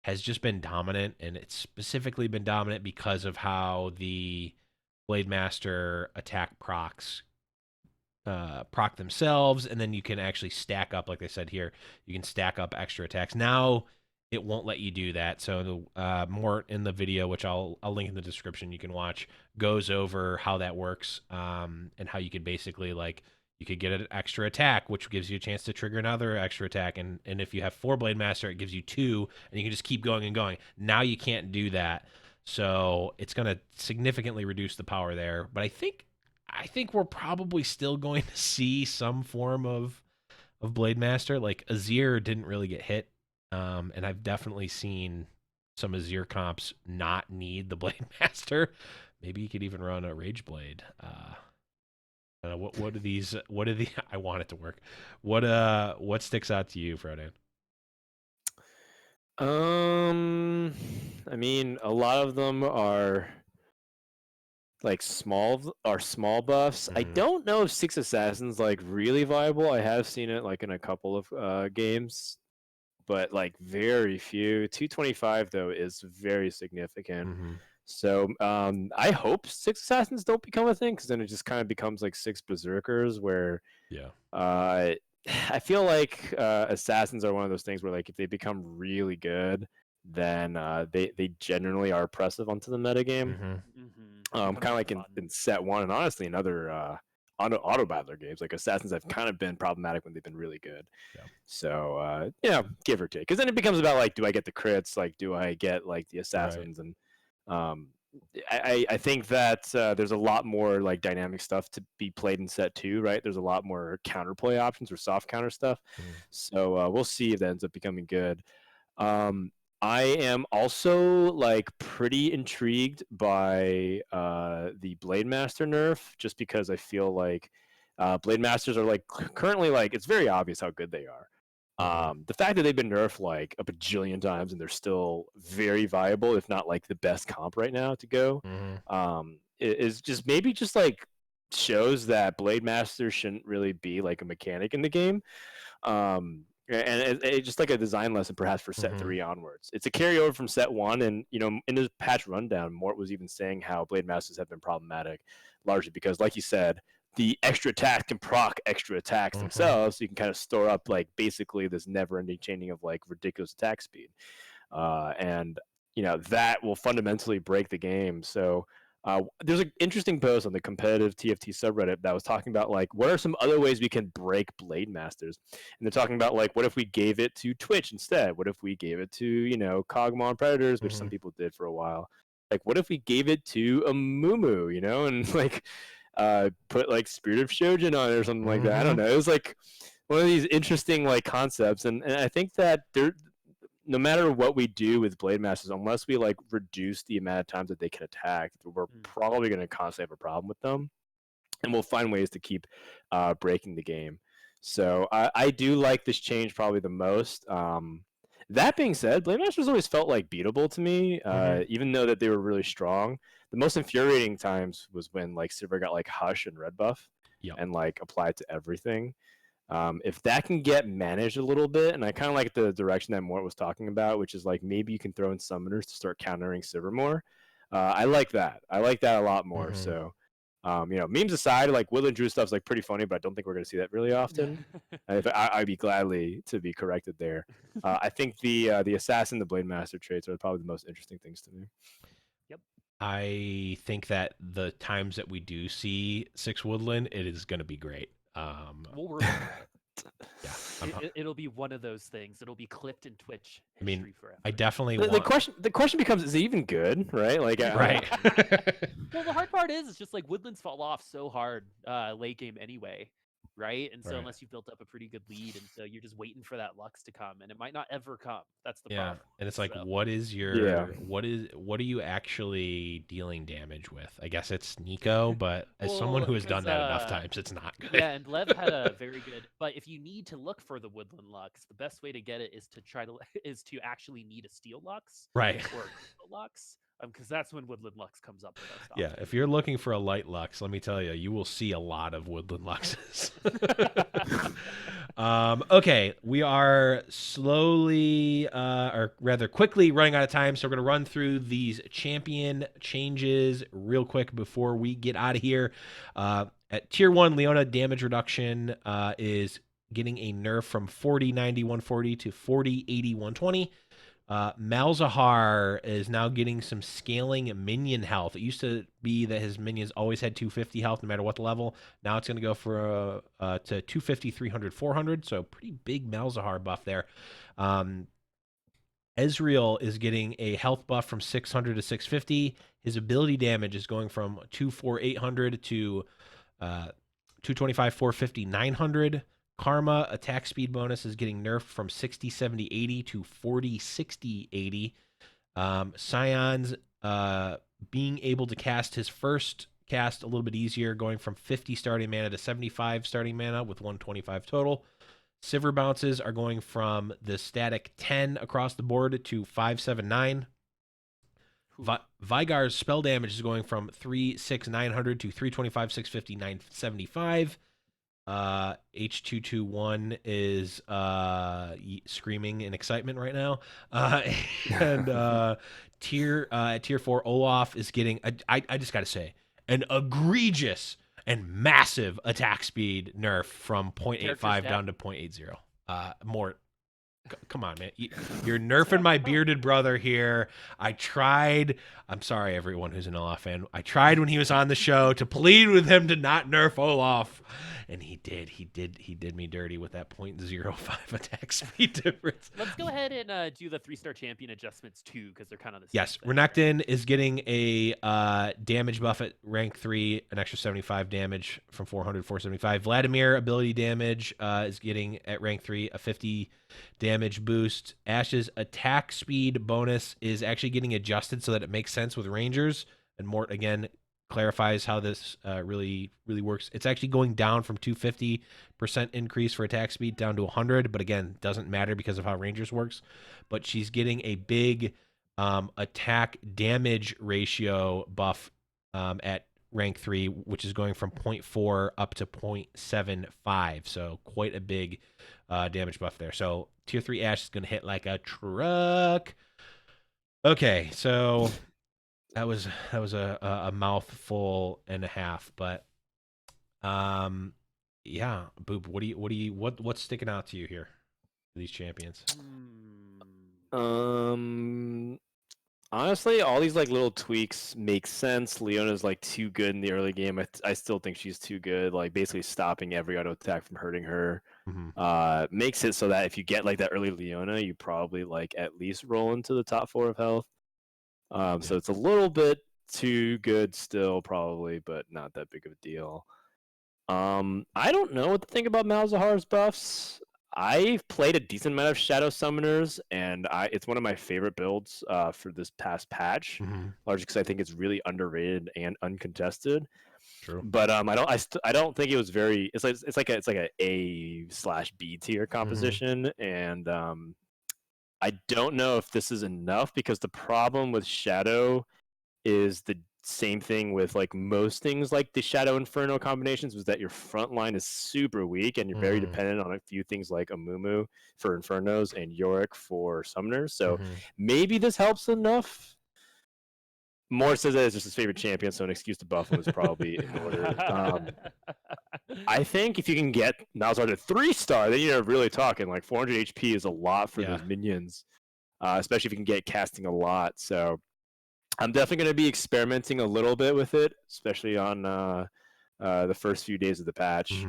has just been dominant, and it's specifically been dominant because of how the Blade Master attack procs proc themselves, and then you can actually stack up, like they said here, you can stack up extra attacks. Now it won't let you do that. So more in the video, which I'll link in the description, you can watch, goes over how that works, and how you could basically you could get an extra attack, which gives you a chance to trigger another extra attack, and if you have 4 Blade Master, it gives you 2, and you can just keep going and going. Now you can't do that, so it's going to significantly reduce the power there. But I think we're probably still going to see some form of Blade Master. Like Azir didn't really get hit, and I've definitely seen some Azir comps not need the Blade Master. Maybe you could even run a Rage Blade. What are these? What are the? I want it to work. What sticks out to you, Frodan? I mean, a lot of them are like small buffs. I don't know if 6 Assassins like really viable. I have seen it like in a couple of games, but like very few. 225 though is very significant. So I hope 6 Assassins don't become a thing, because then it just kind of becomes like 6 Berserkers, where I feel like Assassins are one of those things where like if they become really good, then they generally are oppressive onto the metagame. Kind of like in set 1, and honestly in other auto battler games, like Assassins have kind of been problematic when they've been really good. So give or take, because then it becomes about like, do I get the crits, like do I get like the Assassins, and I think that there's a lot more like dynamic stuff to be played in set 2, right? There's a lot more counterplay options or soft counter stuff. So we'll see if that ends up becoming good. I am also like pretty intrigued by the Blade Master nerf, just because I feel like Blade Masters are like currently, like, it's very obvious how good they are. The fact that they've been nerfed like a bajillion times and they're still very viable, if not like the best comp right now to go, is just maybe just like shows that Blade Master shouldn't really be like a mechanic in the game. And it's just like a design lesson perhaps for set 3 onwards. It's a carryover from set 1, and in his patch rundown, Mort was even saying how Blade Masters have been problematic, largely because, like you said, the extra attacks can proc extra attacks themselves, so you can kind of store up like basically this never-ending chaining of like ridiculous attack speed, and that will fundamentally break the game. So there's an interesting post on the competitive TFT subreddit that was talking about like what are some other ways we can break Blade Masters, and they're talking about like what if we gave it to Twitch instead? What if we gave it to Kog'Maw and Predators, which some people did for a while? Like what if we gave it to a Mumu, and like put like Spirit of Shojin on it or something like that. I don't know. It was like one of these interesting like concepts, and I think that no matter what we do with Blade Masters, unless we like reduce the amount of times that they can attack, we're probably going to constantly have a problem with them, and we'll find ways to keep breaking the game. So I do like this change probably the most. That being said, Blade Masters always felt like beatable to me, even though that they were really strong. The most infuriating times was when like Sivir got like Hush and Red Buff and like applied to everything. If that can get managed a little bit, and I kind of like the direction that Mort was talking about, which is like maybe you can throw in summoners to start countering Sivir more. I like that. I like that a lot more. So, memes aside, like Will and Drew stuff's like pretty funny, but I don't think we're going to see that really often. I'd be gladly to be corrected there. I think the Assassin, the Blade Master traits are probably the most interesting things to me. Yep. I think that the times that we do see 6 Woodland, it is going to be great. We'll remember it. Yeah, it'll be one of those things. It'll be clipped in Twitch history I mean, forever. I definitely the question becomes, is it even good, right? Like, right. Well, the hard part is, it's just like Woodlands fall off so hard late game anyway, right? And so unless you've built up a pretty good lead, and so you're just waiting for that Lux to come, and it might not ever come. That's the problem. And it's like, what is your what are you actually dealing damage with? I guess it's Nico, but as someone who has done that enough times, it's not good. Yeah, and Lev had a very good. But if you need to look for the Woodland Lux, the best way to get it is to actually need a Steel Lux, right? Or a Lux. Because that's when Woodland Lux comes up the most often. Yeah, if you're looking for a light Lux, let me tell you, you will see a lot of Woodland Luxes. Okay, we are slowly, or rather quickly, running out of time, so we're going to run through these champion changes real quick before we get out of here. At Tier 1, Leona damage reduction is getting a nerf from 40, 90, 140 to 40, 80, 120. Malzahar is now getting some scaling minion health. It used to be that his minions always had 250 health no matter what the level. Now it's going to go for to 250, 300, 400. So pretty big Malzahar buff there. Ezreal is getting a health buff from 600 to 650. His ability damage is going from 248, 800 to 225, 450, 900. Karma attack speed bonus is getting nerfed from 60, 70, 80 to 40, 60, 80. Scion's being able to cast his first cast a little bit easier, going from 50 starting mana to 75 starting mana with 125 total. Sivir bounces are going from the static 10 across the board to 579. Vygar's spell damage is going from 3, 6, 900 to 325, 650, 975. H221 is screaming in excitement right now. And tier 4 Olaf is getting I just gotta say, an egregious and massive attack speed nerf from 0.85 down to 0.80. Mort, come on, man. You're nerfing my bearded brother here. I tried. I'm sorry, everyone who's an Olaf fan. I tried when he was on the show to plead with him to not nerf Olaf. And he did. He did me dirty with that 0.05 attack speed difference. Let's go ahead and do the 3-star champion adjustments too, because they're kind of the same. Yes, Renekton is getting a damage buff at rank 3, an extra 75 damage from 400 to 475. Vladimir ability damage is getting at rank 3 a 50 damage boost. Ash's attack speed bonus is actually getting adjusted so that it makes sense with Rangers. And Mort again clarifies how this really works. It's actually going down from 250% increase for attack speed down to 100, but again, doesn't matter because of how Rangers works. But she's getting a big attack damage ratio buff at rank 3, which is going from 0.4 up to 0.75. So quite a big damage buff there. So tier 3 Ashe is going to hit like a truck. Okay, so that was a mouthful and a half, but Yeah, Boop. What's sticking out to you here? These champions. Honestly, all these like little tweaks make sense. Leona's like too good in the early game. I still think she's too good. Like basically stopping every auto attack from hurting her. Makes it so that if you get like that early Leona, you probably like at least roll into the top 4 of health. So it's a little bit too good still, probably, but not that big of a deal. I don't know what to think about Malzahar's buffs. I've played a decent amount of Shadow Summoners, and it's one of my favorite builds for this past patch, largely because I think it's really underrated and uncontested. True. But I don't think it was very. It's like a A/B tier composition, and I don't know if this is enough because the problem with Shadow is the same thing with like most things like the Shadow Inferno combinations, was that your front line is super weak and you're very dependent on a few things like Amumu for Infernos and Yorick for Summoners. So maybe this helps enough. Moore says that it's just his favorite champion, so an excuse to buff him is probably in order. I think if you can get Malzahar to 3-star, then you're really talking. Like 400 HP is a lot for those minions, especially if you can get casting a lot. So I'm definitely going to be experimenting a little bit with it, especially on the first few days of the patch.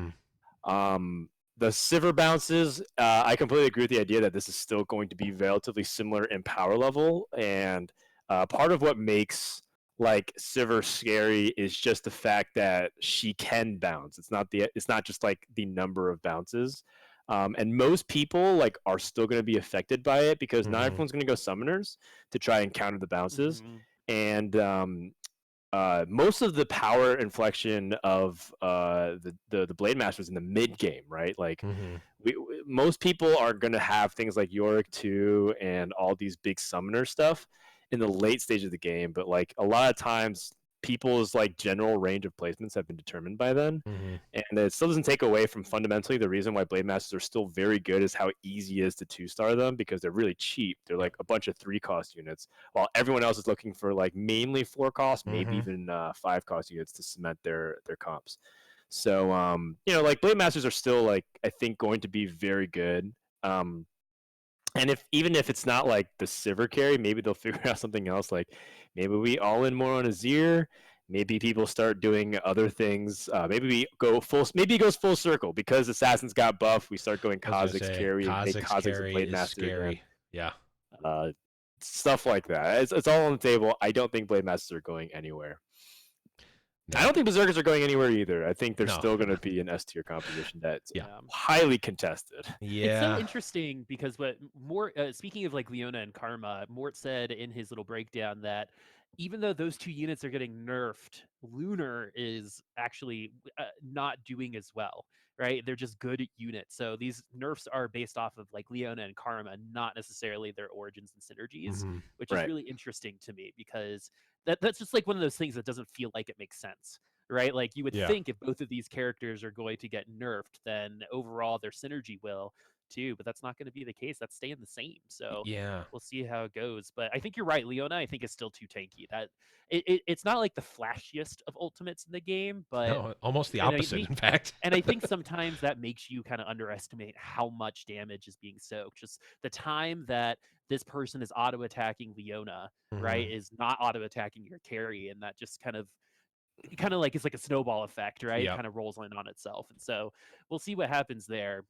The Sivir bounces, I completely agree with the idea that this is still going to be relatively similar in power level, and part of what makes like Sivir scary is just the fact that she can bounce. It's not just like the number of bounces. And most people like are still going to be affected by it because not everyone's going to go summoners to try and counter the bounces. And most of the power inflection of the Blade Masters in the mid game, right? Like most people are going to have things like Yorick 2 and all these big summoner stuff in the late stage of the game, but like a lot of times people's like general range of placements have been determined by then, and it still doesn't take away from fundamentally the reason why Blade Masters are still very good is how easy it is to 2-star them because they're really cheap. They're like a bunch of 3-cost units, while everyone else is looking for like mainly 4-cost, maybe even 5-cost units to cement their comps. So like Blade Masters are still like I think going to be very good. And even if it's not like the Sivir carry, maybe they'll figure out something else. Like maybe we all in more on Azir. Maybe people start doing other things. Maybe we go full. Maybe it goes full circle because Assassins got buffed. We start going Kha'Zix carry and make Kha'Zix a Blade Master scary. Again. Yeah. Stuff like that. It's all on the table. I don't think Blade Masters are going anywhere. No. I don't think Berserkers are going anywhere either. I think they're still going to be an S tier composition that's highly contested. Yeah, it's so interesting because what Mort, speaking of like Leona and Karma, Mort said in his little breakdown that even though those two units are getting nerfed, Lunar is actually not doing as well. Right, they're just good units. So these nerfs are based off of like Leona and Karma, not necessarily their origins and synergies, which is really interesting to me because that's just like one of those things that doesn't feel like it makes sense, right? Like you would think if both of these characters are going to get nerfed, then overall their synergy will too, but that's not going to be the case. That's staying the same. So we'll see how it goes. But I think you're right. Leona, I think, is still too tanky. That it's not like the flashiest of ultimates in the game, but no, almost the opposite, in fact. And I think sometimes that makes you kind of underestimate how much damage is being soaked. Just the time that this person is auto attacking Leona, right, is not auto attacking your carry, and that just kind of like it's like a snowball effect, right? It kind of rolls in on itself, and so we'll see what happens there.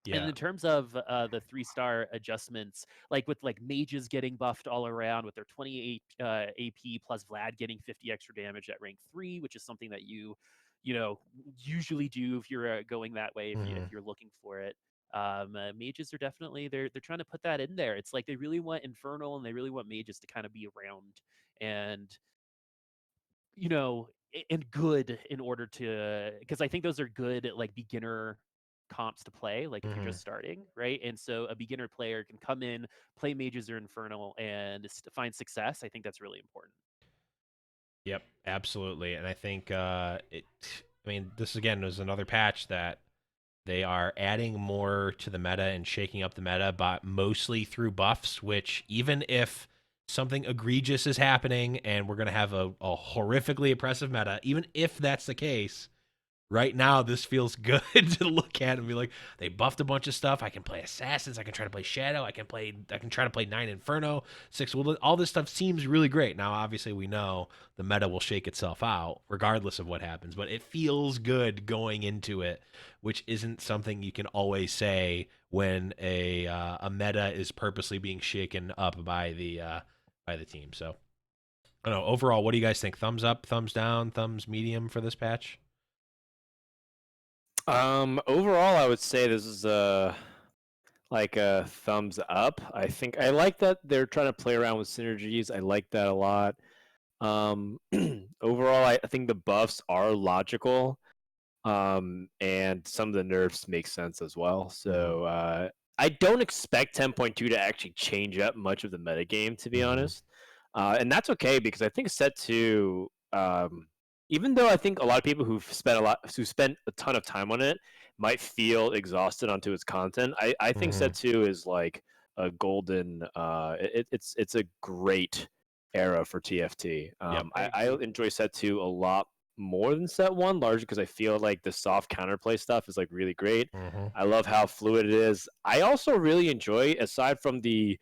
And in terms of the 3-star adjustments, like with like mages getting buffed all around with their 28 AP plus Vlad getting 50 extra damage at rank 3, which is something that you usually do if you're going that way, if you're looking for it. Mages are definitely they're trying to put that in there. It's like they really want Infernal and they really want mages to kind of be around and and good in order to, because I think those are good like beginner comps to play, like if you're just starting, right? And so a beginner player can come in, play mages or Infernal, and find success. I think that's really important. Yep, absolutely. And I think I mean, this again was another patch that they are adding more to the meta and shaking up the meta, but mostly through buffs, which even if something egregious is happening and we're going to have a horrifically oppressive meta, even if that's the case, right now this feels good to look at and be like, they buffed a bunch of stuff. I can play assassins. I can try to play shadow. I can try to play 9 inferno, 6. All this stuff seems really great. Now, obviously, we know the meta will shake itself out regardless of what happens, but it feels good going into it, which isn't something you can always say when a meta is purposely being shaken up by the team. So I don't know. Overall, what do you guys think? Thumbs up, thumbs down, thumbs medium for this patch? Overall, I would say this is like a thumbs up. I think I like that they're trying to play around with synergies. I like that a lot. Overall, I think the buffs are logical, and some of the nerfs make sense as well. So I don't expect 10.2 to actually change up much of the metagame, to be honest. And that's okay because I think set 2, even though I think a lot of people who spent a ton of time on it might feel exhausted onto its content, I think set 2 is like a golden. It's a great era for TFT. I enjoy set 2 a lot more than set 1, largely because I feel like the soft counterplay stuff is like really great. I love how fluid it is. I also really enjoy, aside from the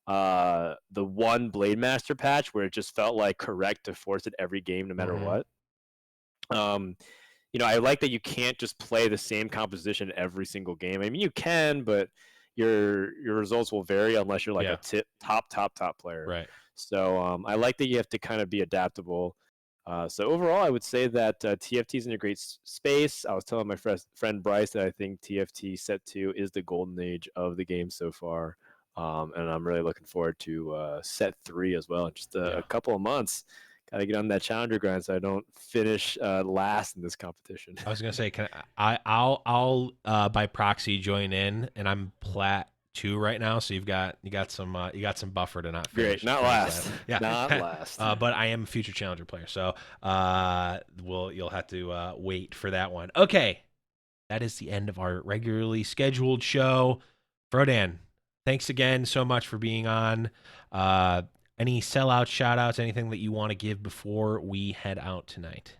one Blade Master patch where it just felt like correct to force it every game no matter what. I like that you can't just play the same composition every single game. I mean, you can, but your results will vary unless you're like a top player. Right. So I like that you have to kind of be adaptable. So overall, I would say that TFT is in a great space. I was telling my friend Bryce that I think TFT set 2 is the golden age of the game so far. And I'm really looking forward to set 3 as well in just a couple of months. Got to get on that challenger grind so I don't finish last in this competition. I was gonna say, I'll by proxy join in, and I'm plat 2 right now, so you got some buffer to not finish. Great, not last. Not last. But I am a future challenger player, so you'll have to wait for that one. Okay, that is the end of our regularly scheduled show. Frodan, thanks again so much for being on. Any sellout shout outs, anything that you want to give before we head out tonight?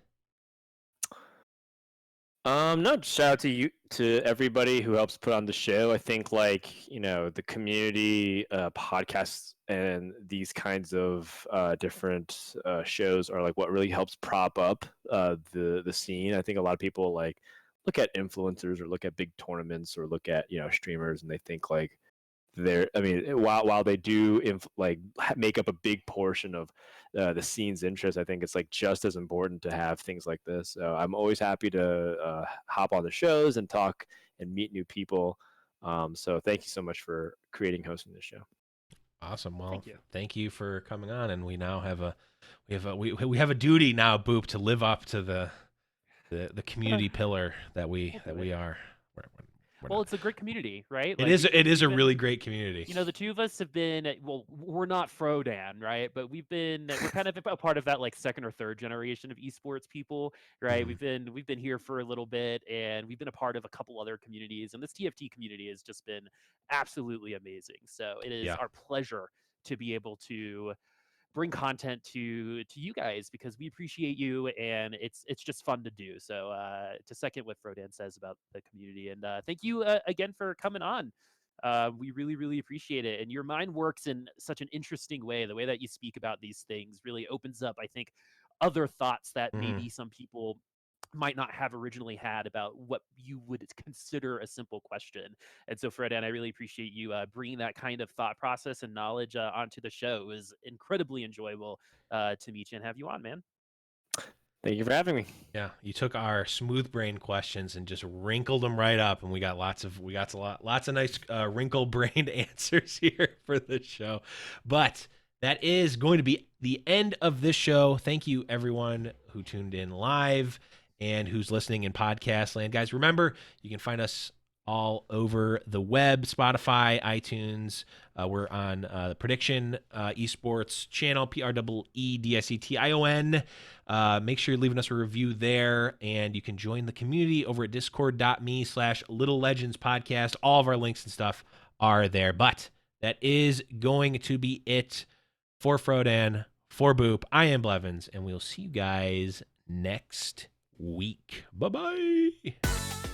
No, shout out to you, to everybody who helps put on the show. I think the community podcasts and these kinds of different shows are like what really helps prop up the scene. I think a lot of people look at influencers or look at big tournaments or look at streamers and they think while they do make up a big portion of the scene's interest, I think it's just as important to have things like this. So I'm always happy to hop on the shows and talk and meet new people. So thank you so much for creating, hosting this show. Awesome. Well, thank you for coming on, and we now have a duty now, Boop, to live up to the community pillar that we are. Well, it's a great community, right? It is a really great community. The two of us have been, we're not Frodan, right? But we're kind of a part of that second or third generation of esports people, right? We've been here for a little bit, and we've been a part of a couple other communities, and this TFT community has just been absolutely amazing. So it is our pleasure to be able to bring content to you guys because we appreciate you and it's just fun to do. So to second what Frodan says about the community, and thank you again for coming on. We really, really appreciate it. And your mind works in such an interesting way. The way that you speak about these things really opens up, I think, other thoughts that maybe some people might not have originally had about what you would consider a simple question. And so, Frodan, I really appreciate you bringing that kind of thought process and knowledge onto the show. It was incredibly enjoyable to meet you and have you on, man. Thank you for having me. Yeah, you took our smooth brain questions and just wrinkled them right up, and we got lots of nice wrinkle brained answers here for the show. But that is going to be the end of this show. Thank you, everyone who tuned in live and who's listening in podcast land. Guys, remember, you can find us all over the web, Spotify, iTunes. We're on the Prediction Esports channel, PREEDSETION. Make sure you're leaving us a review there, and you can join the community over at discord.me/Little Legends Podcast. All of our links and stuff are there. But that is going to be it for Frodan, for Boop. I am Blevins, and we'll see you guys next week. Bye bye.